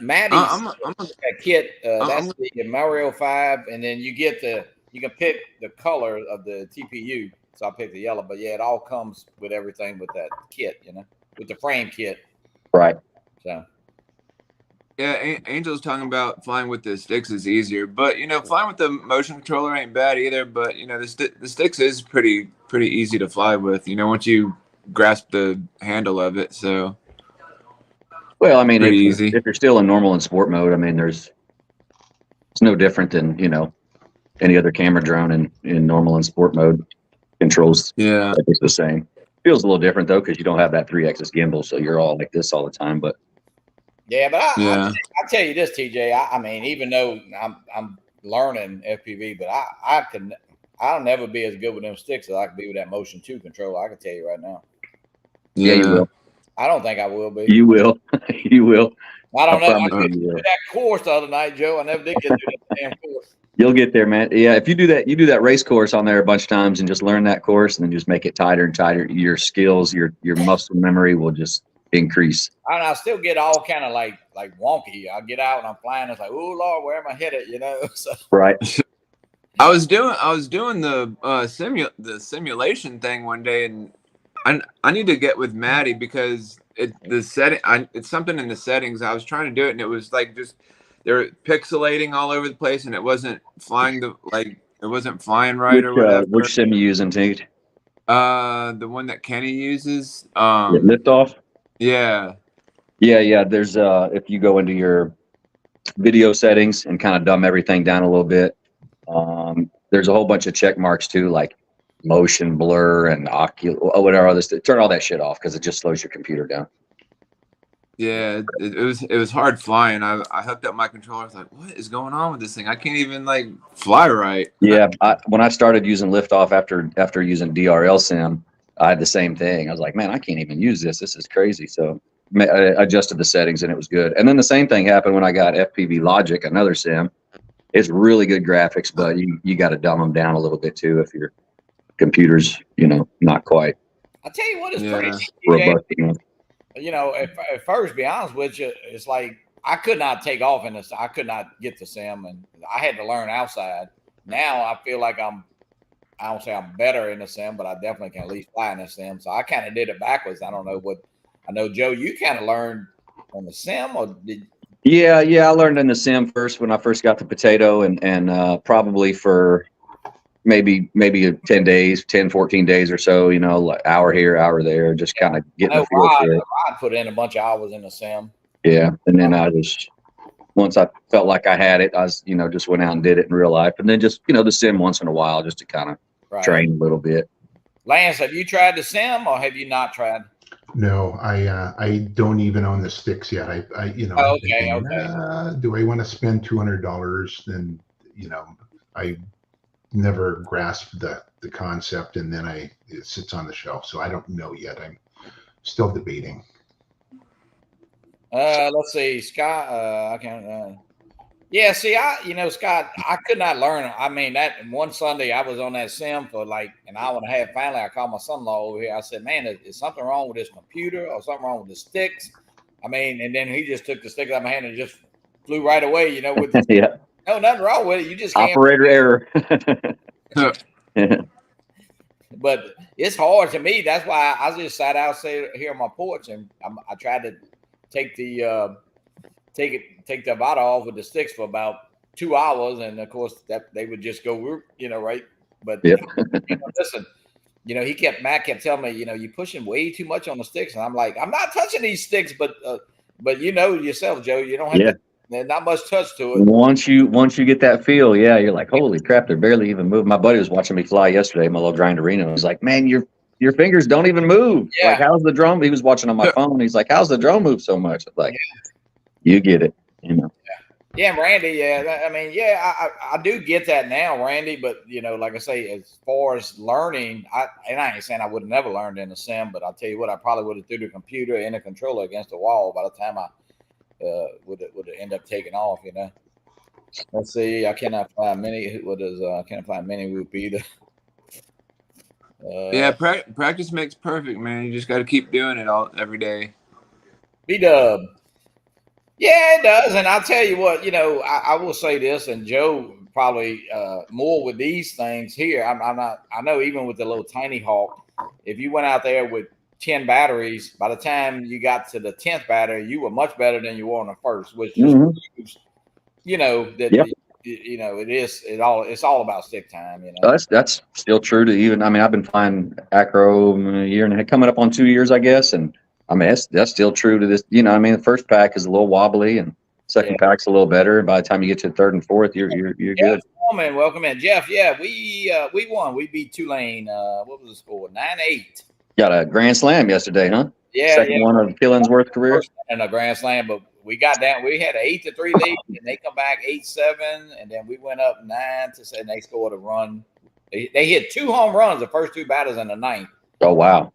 Maddie's that kit. That's the Mario 5, and then you can pick the color of the TPU. So I picked the yellow, but yeah, it all comes with everything with that kit, with the frame kit. Right. So. Yeah, Angel's talking about flying with the sticks is easier, but flying with the motion controller ain't bad either. But the sticks is pretty easy to fly with. Once you grasp the handle of it. So. Well, I mean, if you're still in normal and sport mode, I mean, it's no different than any other camera drone in normal and sport mode. Controls, it's the same. Feels a little different though because you don't have that 3-axis gimbal, so you're all like this all the time. But yeah, but I'll tell you this, TJ. I mean, even though I'm learning FPV, but I'll never be as good with them sticks as I can be with that Motion 2 controller. I can tell you right now. Yeah, you will. I don't think I will be. You will. You will. I don't know. I did that course the other night, Joe. I never did get to that damn course. You'll get there, man. Yeah, if you do that race course on there a bunch of times and just learn that course and then just make it tighter and tighter, your skills, your muscle memory will just increase. I still get all kind of like wonky. I get out and I'm flying. It's like, oh Lord, where am I headed? So. Right. I was doing the simulation thing one day, and I need to get with Maddie because it's something in the settings. I was trying to do it and it was like just they're pixelating all over the place and it wasn't flying right or whatever. Which sim you using, Tate? The one that Kenny uses. Liftoff? Yeah. Yeah. There's if you go into your video settings and kind of dumb everything down a little bit, there's a whole bunch of check marks too, like motion blur and whatever. Turn all that shit off because it just slows your computer down. Yeah, it was hard flying. I hooked up my controller. I was like, what is going on with this thing? I can't even fly right. Yeah, when I started using Liftoff after using DRL Sim, I had the same thing. I was like, man, I can't even use this. This is crazy. So I adjusted the settings and it was good. And then the same thing happened when I got FPV Logic, another sim. It's really good graphics, but you got to dumb them down a little bit too if your computer's not quite. I'll tell you what is crazy. Robust enough. At first, be honest with you, it's like I could not take off in this. I could not get the sim, and I had to learn outside. Now I feel like I don't say I'm better in the sim, but I definitely can at least fly in the sim. So I kind of did it backwards. I don't know what. I know, Joe, you kind of learned on the sim, or Yeah, I learned in the sim first when I first got the potato, and probably for maybe 10 days, 10, 14 days or so, like hour here, hour there, just kind of I getting know a feel for it. Rod put in a bunch of hours in the sim. Yeah. And then once I felt like I had it, I was, just went out and did it in real life. And then just, the sim once in a while, just to kind of train a little bit. Lance, have you tried the sim or have you not tried? No, I don't even own the sticks yet. I'm thinking, do I want to spend $200? Then, I never grasped the concept, and then it sits on the shelf. So I don't know yet. I'm still debating. Let's see, Scott. I can't. Yeah, see, Scott, I could not learn. I mean, that one Sunday I was on that sim for like an hour and a half. Finally, I called my son-in-law over here. I said, "Man, is something wrong with this computer or something wrong with the sticks?" I mean, and then he just took the stick out of my hand and just flew right away. With yeah, no, nothing wrong with it. You just can't. Operator error. But it's hard to me. That's why I just sat out here on my porch and I tried to take the take the bottle off with the sticks for about 2 hours, and of course that they would just go, right. But yep. Listen, Matt kept telling me, you're pushing way too much on the sticks, and I'm like, I'm not touching these sticks, but yourself, Joe, you don't have to. There's not much touch to it. Once you get that feel, you're like, holy crap, they're barely even moving. My buddy was watching me fly yesterday, my little Grinderino. He's like, man, your fingers don't even move. Yeah. Like, how's the drone? He was watching on my phone. He's like, how's the drone move so much? I'm like, you get it, Yeah, Randy. Yeah, I mean, I do get that now, Randy. But like I say, as far as learning, I ain't saying I would have never learned in a sim, but I'll tell you what, I probably would have threw the computer and the controller against the wall by the time I would have end up taking off. Let's see. I cannot find many. I can't find many Whoop either. Yeah, practice makes perfect, man. You just got to keep doing it every day. B-Dub. Yeah, it does. And I'll tell you what, I will say this, and Joe probably more with these things here. I'm not, I know even with the little tiny Hawk, if you went out there with 10 batteries, by the time you got to the 10th battery, you were much better than you were on the first, which just proves, it's all about stick time. That's still true to even. I mean, I've been flying acro a year and coming up on 2 years, I guess, and I mean that's still true to this. The first pack is a little wobbly, and second pack's a little better. And by the time you get to the third and fourth, you're good. Welcome in, Jeff. Yeah, we won. We beat Tulane. What was the score? 9-8. Got a grand slam yesterday, huh? Yeah, second one of Killingsworth's career. In a grand slam, but we got down. We had an 8-3 lead, and they come back 8-7, and then we went up 9-7. And they scored a run. They hit 2 home runs the first 2 batters in the ninth. Oh wow!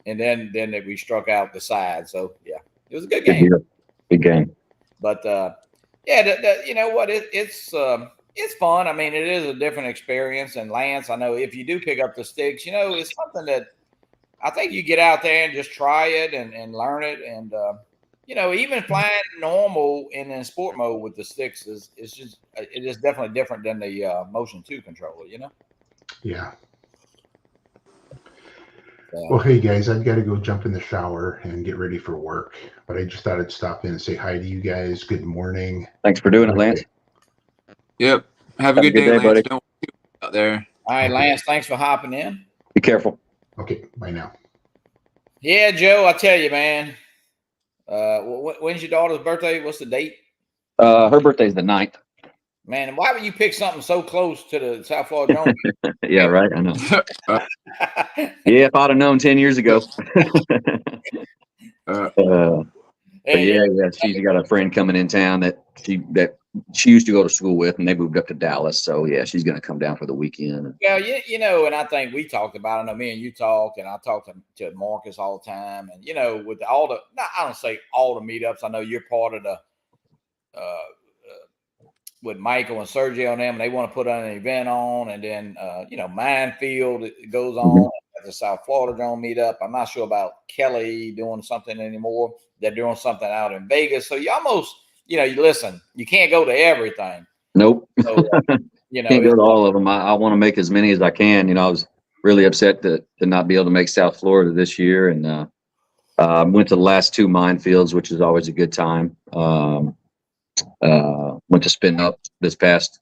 And then we struck out the side. So yeah, it was a good game. Good game. But you know what? It's fun. I mean, it is a different experience. And Lance, I know if you do pick up the sticks, it's something that I think you get out there and just try it and learn it. And even flying normal in sport mode with the sticks it is definitely different than the Motion 2 controller. Yeah. Well, hey guys, I've got to go jump in the shower and get ready for work. But I just thought I'd stop in and say hi to you guys. Good morning. Thanks for doing it, Lance. Yep. Have a good day, Lance. Buddy. Don't out there. All right, Lance. Thanks for hopping in. Be careful. Okay. Bye now. Yeah, Joe. I tell you, man. When's your daughter's birthday? What's the date? Her birthday's the 9th. Man, and why would you pick something so close to the South Florida Drone? Yeah, right. I know. Yeah, if I'd have known 10 years ago. She's got a friend coming in town that she used to go to school with, and they moved up to Dallas. So yeah, she's going to come down for the weekend. Well, and I think we talked about it. I know me and you talk, and I talk to Marcus all the time. And with I don't say all the meetups. I know you're part of the with Michael and Sergio and them, and they want to put on an event on, and then Minefield goes on at the South Florida Drone meetup. I'm not sure about Kelly doing something anymore. They're doing something out in Vegas. So you almost, you listen, you can't go to everything. Nope. So, can't go to all of them. I want to make as many as I can. I was really upset to not be able to make South Florida this year, and went to the last 2 Minefields, which is always a good time. Went to spin up this past.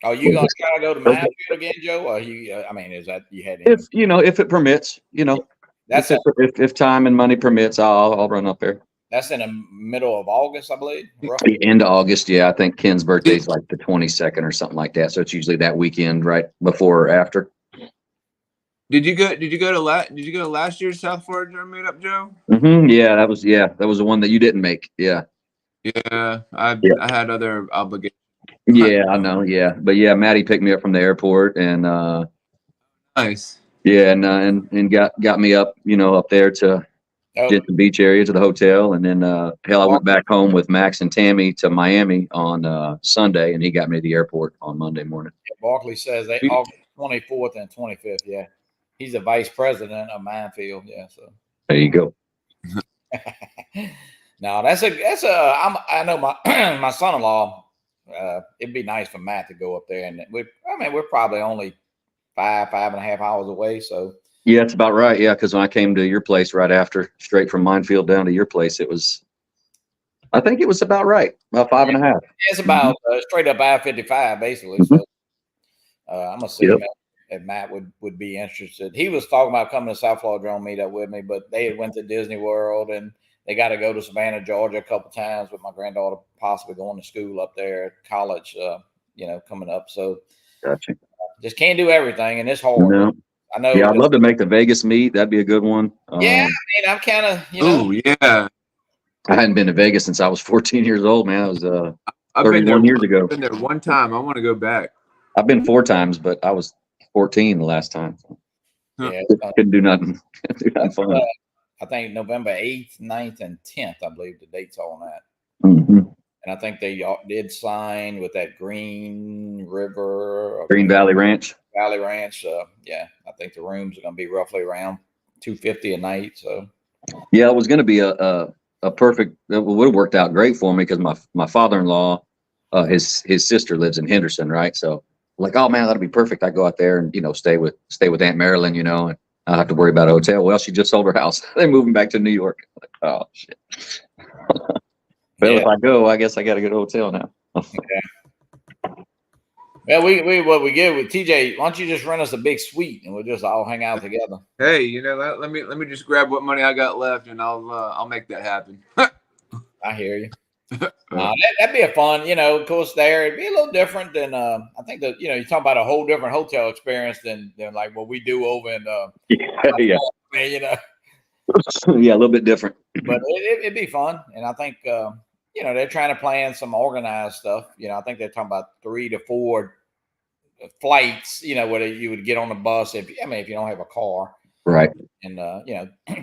Are you going to try to go to Minefield again, Joe? Or I mean, is that you had any? If it permits, That's if time and money permits, I'll run up there. That's in the middle of August, I believe. Roughly. The end of August, yeah. I think Ken's birthday is like the 22nd or something like that. So it's usually that weekend, right before or after. Did you go to last year's South Florida meetup, Joe? Yeah, that was the one that you didn't make. Yeah. Yeah, I had other obligations. Yeah, I know. Yeah, but yeah, Maddie picked me up from the airport and nice. Yeah, and got me up, up there to get the beach area to the hotel, and then I went back home with Max and Tammy to Miami on Sunday, and he got me to the airport on Monday morning. Barkley says they August 24th and 25th. Yeah, he's the vice president of Minefield. Yeah, so there you go. No, I know my my son-in-law. It'd be nice for Matt to go up there, and we're probably only 5.5 hours away. So yeah, it's about right. Yeah, because when I came to your place right after, straight from Minefield down to your place, I think it was about right, about 5.5. It's about straight up I-55 basically. So I'm gonna see if Matt would be interested. He was talking about coming to South Florida Drone meet up with me, but they had went to Disney World and they got to go to Savannah, Georgia a couple times with my granddaughter possibly going to school up there, college, coming up. So gotcha. Just can't do everything, and it's hard. No. I know. Yeah, I'd love to make the Vegas meet. That'd be a good one. Yeah, I'm kind of, Oh yeah. I hadn't been to Vegas since I was 14 years old, man. I was I've been there 31 years ago. I've been there one time. I want to go back. I've been 4 times, but I was 14 the last time. Yeah, couldn't do nothing. Fun. I think November 8th, 9th, and 10th, I believe the dates on that. Mm-hmm. And I think they did sign with that Green Valley Ranch. Yeah, I think the rooms are going to be roughly around $250 a night. So yeah, it was going to be a perfect. It would have worked out great for me because my father-in-law, his sister lives in Henderson, right? So like, oh man, that'll be perfect. I go out there and stay with Aunt Marilyn, and I don't have to worry about a hotel. Well, she just sold her house. They're moving back to New York. Like, oh shit. Well, if I go, I guess I got to go to a hotel now. Okay. Well, what we get with TJ, why don't you just rent us a big suite and we'll just all hang out together? Hey, let me just grab what money I got left and I'll make that happen. I hear you. That'd be a fun, of course. There, it'd be a little different than I think that you talk about a whole different hotel experience than like what we do over in yeah, yeah, a little bit different. But it'd be fun, and I think they're trying to plan some organized stuff. I think they're talking about 3 to 4 flights. Where you would get on the bus if you don't have a car, right? And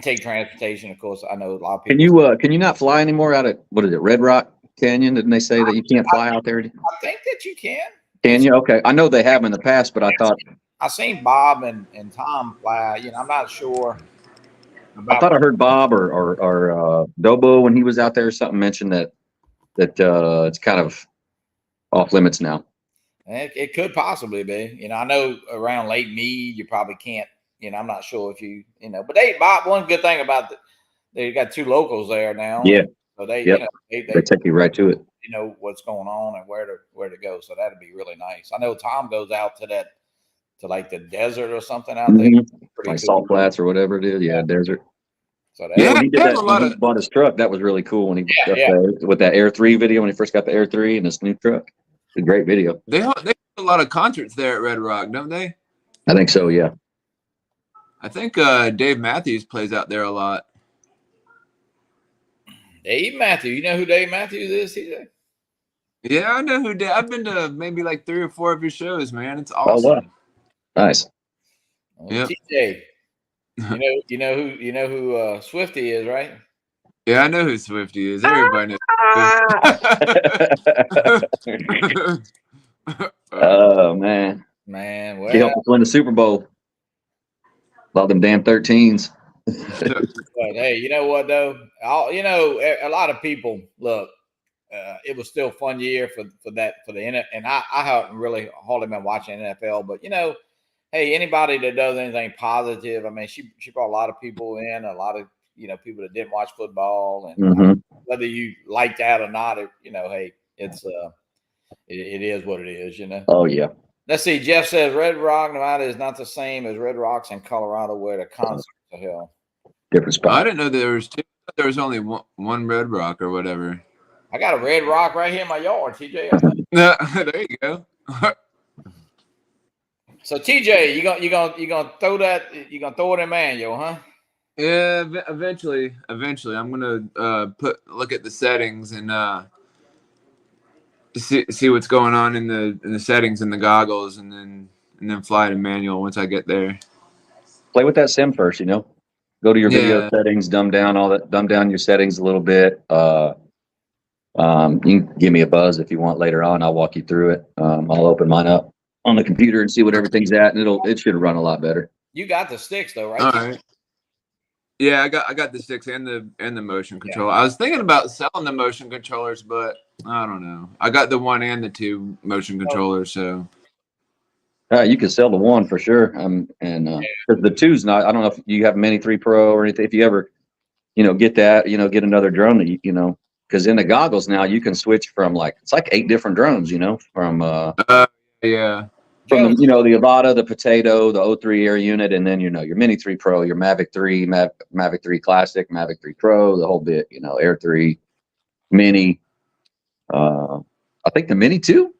take transportation. Of course, I know a lot of people. Can you not fly anymore out of what is it, Red Rock Canyon? Didn't they say that you can't fly out there? I think that you can. Can you? Okay, I know they have in the past, but I thought I seen Bob and Tom fly. I'm not sure. I thought I heard Bob or Dobo when he was out there. Something mentioned that it's kind of off limits now. It could possibly be. I know around Lake Mead you probably can't. I'm not sure if but Bob. One good thing about they got 2 locals there now. Yeah. So they take you right to it. What's going on and where to go. So that'd be really nice. I know Tom goes out to like the desert or something out there. Like Salt Flats or whatever it is. Yeah, desert. So when he did that, when he bought his truck, that was really cool. When he with that Air 3 video, when he first got the Air 3 and his new truck. It's a great video. They have a lot of concerts there at Red Rock, don't they? I think so, yeah. I think Dave Matthews plays out there a lot. Dave Matthews. You know who Dave Matthews is, TJ? Yeah, I know who Dave. I've been to maybe like 3 or 4 of his shows, man. It's awesome. Oh, wow. Nice. Yep. TJ. You know who Swifty is, right? Yeah, I know who Swifty is. Everybody knows. Oh man. Well, he helped us win the Super Bowl. Love them damn 13s. But hey, you know what though? A lot of people look. It was still a fun year for the NFL, and I haven't really hardly been watching NFL, but hey, anybody that does anything positive, I mean, she brought a lot of people in, a lot of people that didn't watch football, and Mhm. whether you like that or not, hey, it's it is what it is, Oh yeah. Let's see. Jeff says Red Rock, Nevada is not the same as Red Rocks in Colorado, where the concerts are held. Different spot. I didn't know there was two. There was only one Red Rock or whatever. I got a Red Rock right here in my yard, TJ. I think. There you go. So TJ, you gonna throw that? You gonna throw it in manual, huh? Yeah, eventually, I'm gonna look at the settings and see what's going on in the settings and the goggles, and then fly to manual once I get there. Play with that sim first, Go to your video Yeah. settings, dumb down your settings a little bit. You can give me a buzz if you want later on. I'll walk you through it. I'll open mine up on the computer and see what everything's at, and it should run a lot better. You got the sticks though, right? All right. Yeah, I got the sticks and the motion controller. I was thinking about selling the motion controllers, but I don't know. I got the 1 and the 2 motion controllers, so You can sell the 1 for sure. And the 2's not. I don't know if you have Mini 3 Pro or anything. If you ever, get that, get another drone that because in the goggles now you can switch from it's like 8 different drones. From yeah. From the the Avata, the Potato, the O3 Air Unit, and then your Mini 3 Pro, your Mavic 3, Mavic 3 Classic, Mavic 3 Pro, the whole bit. Air 3, Mini. I think the Mini 2,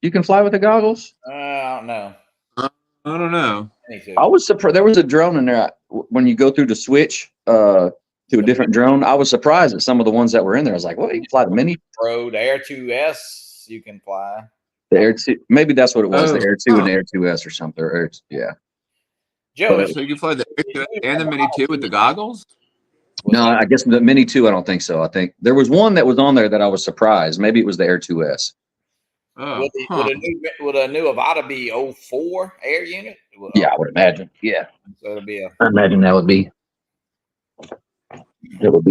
you can fly with the goggles. I don't know. I don't know. I was surprised. There was a drone in there when you go through the switch to a different drone. I was surprised at some of the ones that were in there. I was like, "What? You can fly the Mini Pro, the Air 2S, you can fly." The Air 2, maybe that's what it was. The Air 2 and the huh. Air 2S or something. Yeah. Joe, So you can fly the Air 2 and the Mini 2 with the goggles? No, I guess the Mini 2, I don't think so. I think there was one that was on there that I was surprised. Maybe it was the Air 2S. Oh, would a new Avata be 04 Air unit? Yeah, I would imagine. Yeah. So it'll be I imagine that would be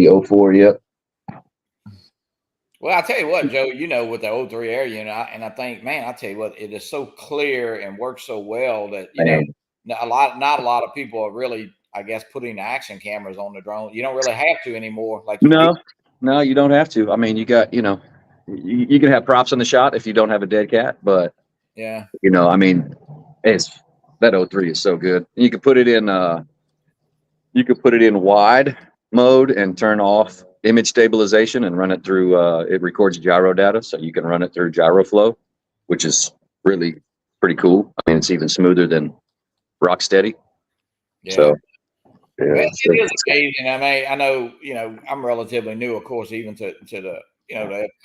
04. Yep. Well, I'll tell you what, Joe, with the 03 Air unit, and I think, man, I'll tell you what, it is so clear and works so well that, not a lot of people are really, I guess, putting action cameras on the drone. You don't really have to anymore. No, you don't have to. I mean, you got, you can have props in the shot if you don't have a dead cat, but yeah, I mean, that 03 is so good. You can put it in, wide mode and turn off image stabilization and run it through it records gyro data, so you can run it through gyro flow, which is really pretty cool. I mean, it's even smoother than Rocksteady. yeah. So It is amazing. I mean, I know, I'm relatively new, of course, even to the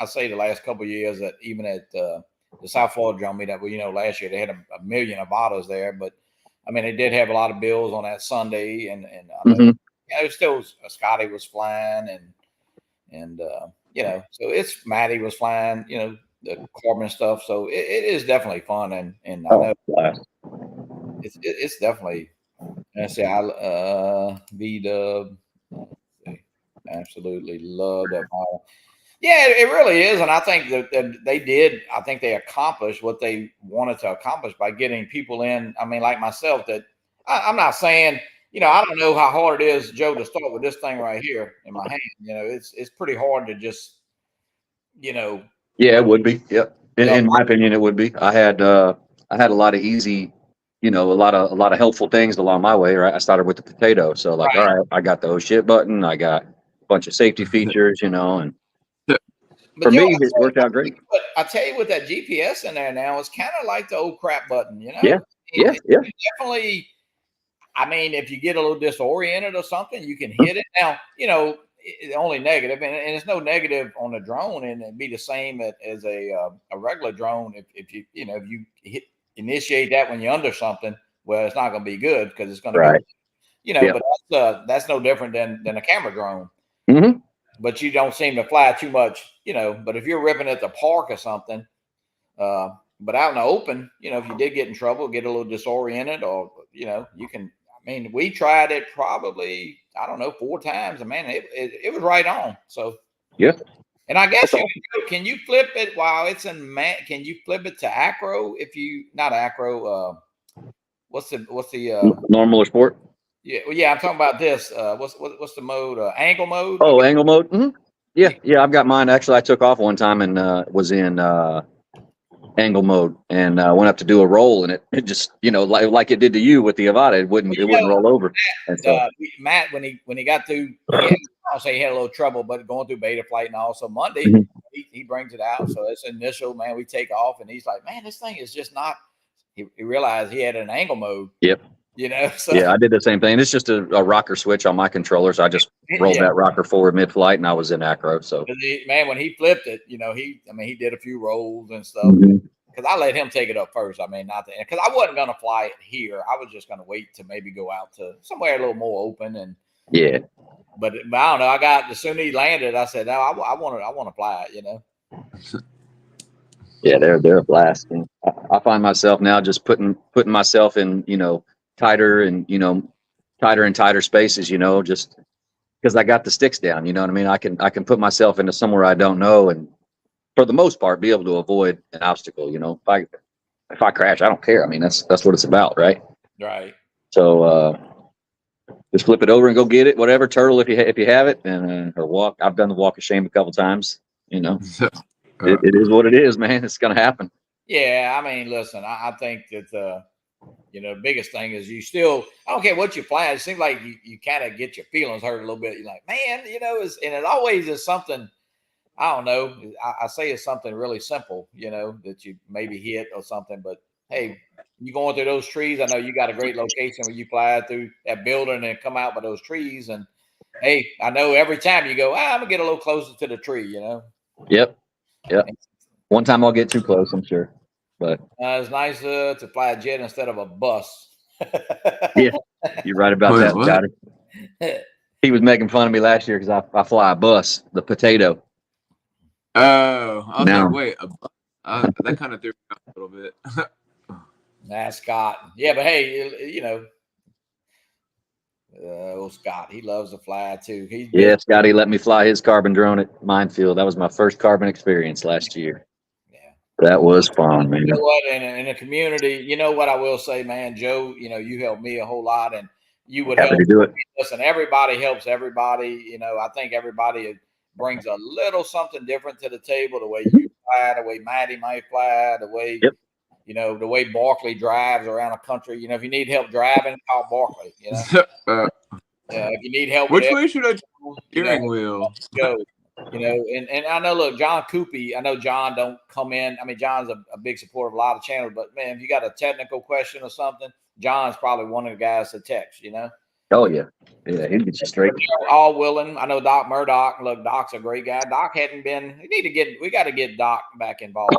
I say the last couple of years that even at the South Florida drum meetup, last year they had a million Avatas there, but I mean, they did have a lot of bills on that Sunday, and I know, still Scotty was flying, and so Maddie was flying, the carbon stuff. So it is definitely fun, and I know it's definitely. I say V-Dub. Absolutely love that model. Yeah, it really is, and I think that they did. I think they accomplished what they wanted to accomplish by getting people in. I mean, like myself, that I'm not saying, I don't know how hard it is, Joe, to start with this thing right here in my hand. It's pretty hard to just, Yeah, it would be. Yep. In my opinion, it would be. I had a lot of easy, a lot of helpful things along my way. Right. I started with the Potato, so all right, I got the oh shit button. I got a bunch of safety features, and. But for me, it worked out great. But I tell you, with that GPS in there now, it's kind of like the old crap button, Yeah. Definitely. I mean, if you get a little disoriented or something, you can hit it. Now, the only negative, and it's no negative on the drone, and it'd be the same as a regular drone. If you initiate that when you're under something, well, it's not going to be good because it's going to be, But that's no different than a camera drone. Mm-hmm. But you don't seem to fly too much, But if you're ripping at the park or something, but out in the open, if you did get in trouble, get a little disoriented, or you can. I mean, we tried it probably 4 times, and man, it was right on. So yeah. And I guess can you flip it while it's in can you flip it to acro if you not acro? What's the normal or sport? Yeah, well, yeah. I'm talking about this. What's the mode? Angle mode. Oh, angle mode. Mm-hmm. Yeah. I've got mine. Actually, I took off one time and was in angle mode and went up to do a roll, and it just like it did to you with the Avata, it wouldn't roll over. And so Matt, when he got through, I'll say he had a little trouble, but going through beta flight and also Monday, Mhm. he brings it out. So it's initial, man. We take off, and he's like, man, this thing is just not. He realized he had an angle mode. Yep. So yeah, I did the same thing. It's just a rocker switch on my contror, so I just rolled that rocker forward mid-flight, and I was in acro. So man, when he flipped it, he did a few rolls and stuff. Mhm. Because I let him take it up first. I mean, not because I wasn't going to fly it here. I was just going to wait to maybe go out to somewhere a little more open. And yeah, but I don't know. As soon as he landed, I said, no, I want to fly it. Yeah, they're a blast. And I find myself now just putting myself in tighter and tighter spaces. Just because I got the sticks down. You know what I mean? I can put myself into somewhere I don't know, and for the most part, be able to avoid an obstacle. If I crash, I don't care. I mean, that's what it's about, right? Right. So just flip it over and go get it. Whatever, turtle if you have it, and or walk. I've done the walk of shame a couple times. It is what it is, man. It's gonna happen. Yeah, I mean, listen, I think that the biggest thing is I don't care what you fly. It seems like you kind of get your feelings hurt a little bit. You're like, man, and it always is something. I don't know. I say it's something really simple, that you maybe hit or something. But hey, you going through those trees. I know you got a great location where you fly through that building and come out by those trees. And hey, I know every time you go, I'm gonna get a little closer to the tree. Yep. One time I'll get too close, I'm sure. But it's nice to fly a jet instead of a bus. Yeah, you're right about that, Scotty. He was making fun of me last year because I fly a bus, the potato. Oh, I was like, wait, that kind of threw me off a little bit. That's Scott. Yeah, but hey, Scott, he loves to fly too. Scotty let me fly his carbon drone at Minefield. That was my first carbon experience last year. Yeah, that was fun, man. You know what? In a community, you know what I will say, man, Joe. You helped me a whole lot, and you would help. To do it. Listen, everybody helps everybody. I think everybody brings a little something different to the table. The way you fly, the way Maddie might fly, the way the way Barkley drives around the country. If you need help driving, call Barkley. If you need help, which way should I turn steering wheel? Go. And I know. Look, John Coopy. I know John don't come in. I mean, John's a big supporter of a lot of channels, but man, if you got a technical question or something, John's probably one of the guys to text. Oh yeah, he'll get you straight. All willing. I know Doc Murdoch. Look, Doc's a great guy. Doc hadn't been. We got to get Doc back involved.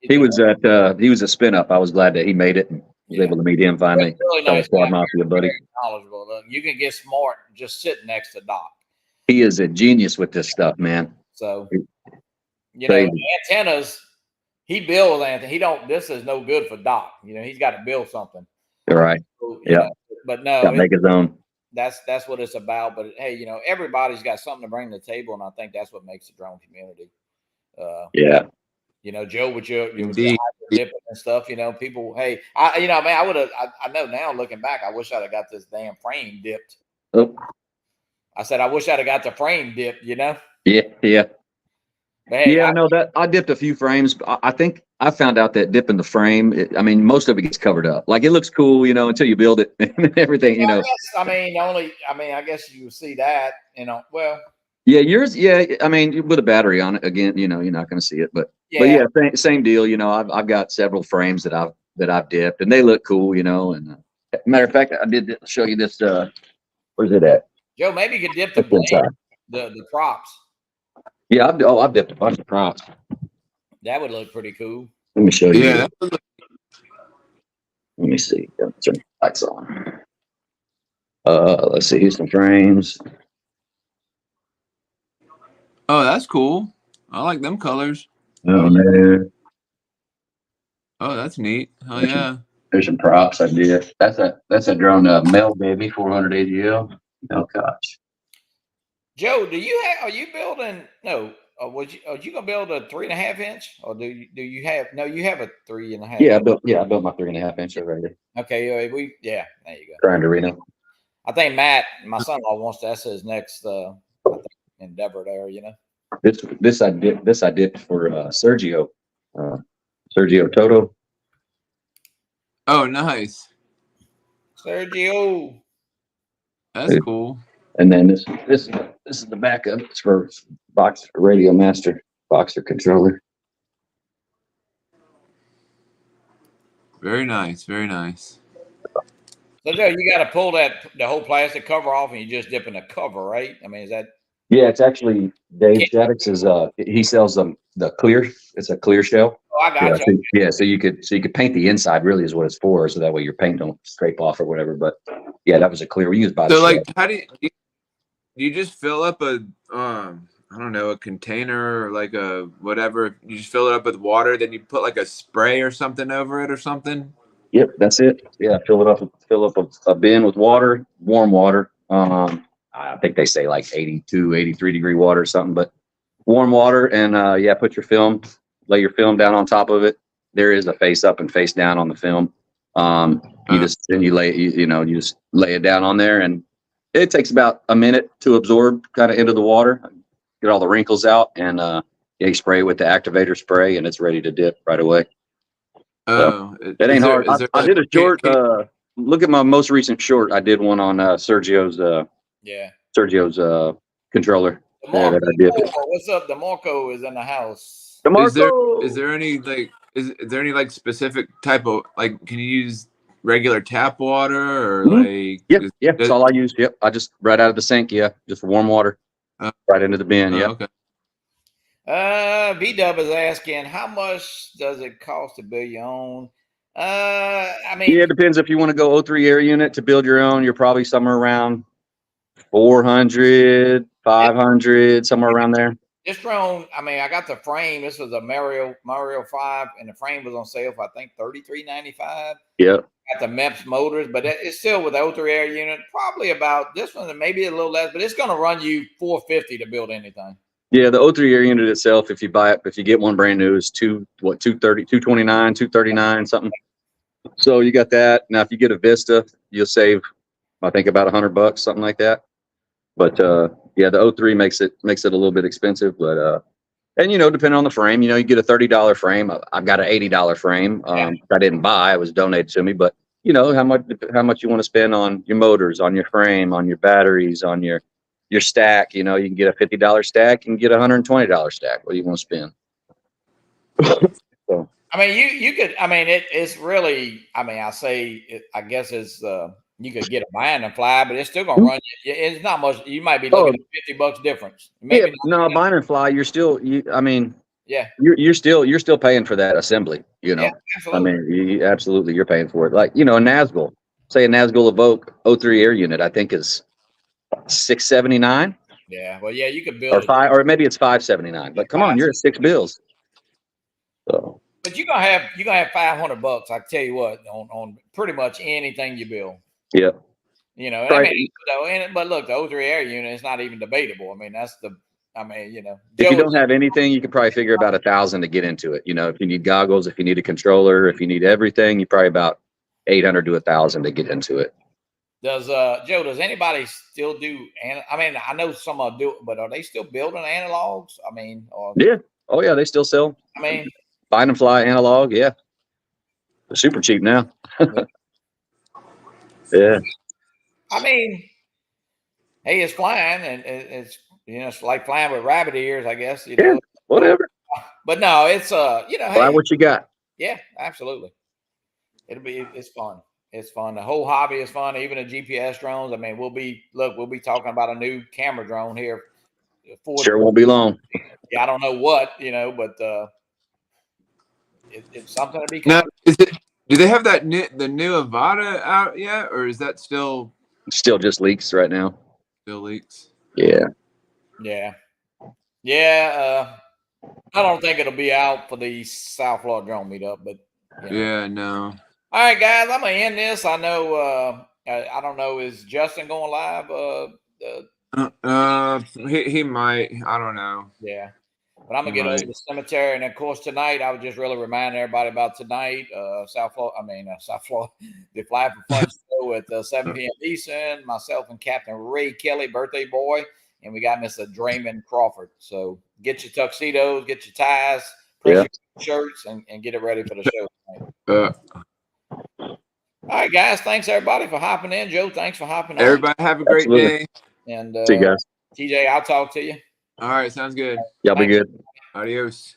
He was a spin up. I was glad that he made it and was able to meet him finally. Really nice Squad Mafia buddy. Very knowledgeable. Look, you can get smart just sitting next to Doc. He is a genius with this stuff, man. So antennas. He builds antennas. He don't. This is no good for Doc. He's got to build something. You're right. So, yeah. But no, gotta make his own. That's what it's about. But hey, everybody's got something to bring to the table, and I think that's what makes the drone community. Joe, with your dipping and stuff, people. Hey, I know now looking back, I wish I'd have got this damn frame dipped. Oh. I said I wish I'd have got the frame dipped. Yeah. Hey, I know that I dipped a few frames. But I think I found out that dipping the frame, most of it gets covered up. Like it looks cool, until you build it and everything, I guess you see that, well. Yeah, yours. Yeah, with a battery on it again, you're not going to see it, but same deal. I've got several frames that I've dipped, and they look cool, And matter of fact, I did show you this. Where's it at? Joe, maybe you could dip the blade, the props. Yeah, I've dipped a bunch of props. That would look pretty cool. Let me show you. Yeah. Let me see. Turn the lights on. Let's see. Here's some frames. Oh, that's cool. I like them colors. Oh, no. Oh, that's neat. Oh, yeah. There's some props I did. That's a drone, Mel Baby 400 AGL. Oh gosh. Joe, are you building? No, are you gonna build a 3.5 inch, or do you have? No, you have a 3.5. Yeah, I built my 3.5 inch already. Okay, there you go. Trying to Reno. I think Matt, my son-in-law, wants to. That's his next I think, endeavor there. You know. This I did for Sergio, Sergio Toto. Oh, nice. Sergio. That's cool. And then this is the backup. It's for Boxer Radio Master Boxer controller. Very nice. Very nice. So Joe, you got to pull the whole plastic cover off, and you just dip in the cover, right? I mean, is that? Yeah, it's actually Dave Statics is he sells them the clear. It's a clear shell. Oh, I got you. So you could paint the inside. Really, is what it's for. So that way your paint don't scrape off or whatever. But yeah, that was a clear. We used by. So like, how do you just fill up a I don't know, a container or like a whatever? You just fill it up with water, then you put like a spray or something over it or something. Yep, that's it. Yeah, fill up a bin with water, warm water. I think they say like 82, 83 degree water or something, but warm water, and yeah, put your film, lay your film down on top of it. There is a face up and face down on the film. You just lay it down on there, and it takes about a minute to absorb kind of into the water, get all the wrinkles out, and you spray it with the activator spray, and it's ready to dip right away. Oh, it ain't hard. I did a short. Look at my most recent short. I did one on Sergio's controller. That I did. What's up? DeMarco is in the house. DeMarco. Is there any like there any like specific type of like? Can you use regular tap water or like? Yeah, that's all I use. Yep, I just right out of the sink. Yeah, just warm water, right into the bin. Yeah. Okay. V-Dub is asking, how much does it cost to build your own? I mean, yeah, it depends. If you want to go 03 air unit to build your own, you're probably somewhere around 400, 500, somewhere around there. This drone, I mean, I got the frame. This was a Mario 5, and the frame was on sale for I think $33.95. Yeah. Got the MEPS motors, but it's still with the 03 air unit. Probably about this one, maybe a little less, but it's going to run you $450 to build anything. Yeah, the 03 air unit itself, if you buy it, if you get one brand new, is $230, $229, $239, something. So you got that. Now, if you get a Vista, you'll save, I think, about $100, something like that. But yeah, the 03 makes it a little bit expensive. But and depending on the frame, you get a $30 frame. I've got an $80 frame. I didn't buy; it was donated to me. But how much you want to spend on your motors, on your frame, on your batteries, on your stack. You can get a $50 stack and get a $120 stack. What do you want to spend? So, I mean, you could. I mean, it's really. I mean, I guess it's. You could get a bind and fly, but it's still gonna run you. It's not much. You might be looking at $50 difference. Maybe bind and fly. You're still. I mean. Yeah. You're still paying for that assembly. Yeah, absolutely. I mean, absolutely, you're paying for it. Like a Nazgul. Say a Nazgul Evoke 03 air unit. I think is $679. Yeah, well, yeah, you could build or maybe it's $579. But come on, you're at $6 So, but you're gonna have $500. I tell you what, on pretty much anything you build. Yeah, right. I mean, but look, the 03 air unit is not even debatable. I mean, that's the. I mean, if you don't have anything, you could probably figure about $1,000 to get into it. If you need goggles, if you need a controller, if you need everything, you probably about $800 to $1,000 to get into it. Does Joe? Does anybody still do? I mean, I know some do, but are they still building analogs? I mean, yeah, oh yeah, they still sell. I mean, bind and fly analog, yeah, they're super cheap now. Yeah. I mean, hey, it's flying, and it's it's like flying with rabbit ears, I guess. Yeah, whatever. But no, it's fly hey, what you got. Yeah, absolutely. It's fun. It's fun. The whole hobby is fun. Even the GPS drones. I mean, we'll be talking about a new camera drone here. Sure won't be long. Yeah, I don't know what, but it's something to be. Now, do they have the new Avata out yet, or is that still just leaks right now? Still leaks. Yeah. Yeah. Yeah. I don't think it'll be out for the South Florida drone meetup, but yeah, no. All right, guys, I'm gonna end this. I know. I don't know. Is Justin going live? He might. I don't know. Yeah. But I'm gonna get over to the cemetery, and of course tonight I would just really remind everybody about tonight, South Florida, the Fly for Fun show at 7 p.m. Eastern. Myself and Captain Ray Kelly, birthday boy, and we got Mr. Draymond Crawford. So get your tuxedos, get your ties, press your shirts, and get it ready for the show tonight. All right, guys. Thanks everybody for hopping in. Joe, thanks for hopping on. Everybody have a great day. And see you guys. TJ, I'll talk to you. All right, sounds good. Y'all be good. Adios.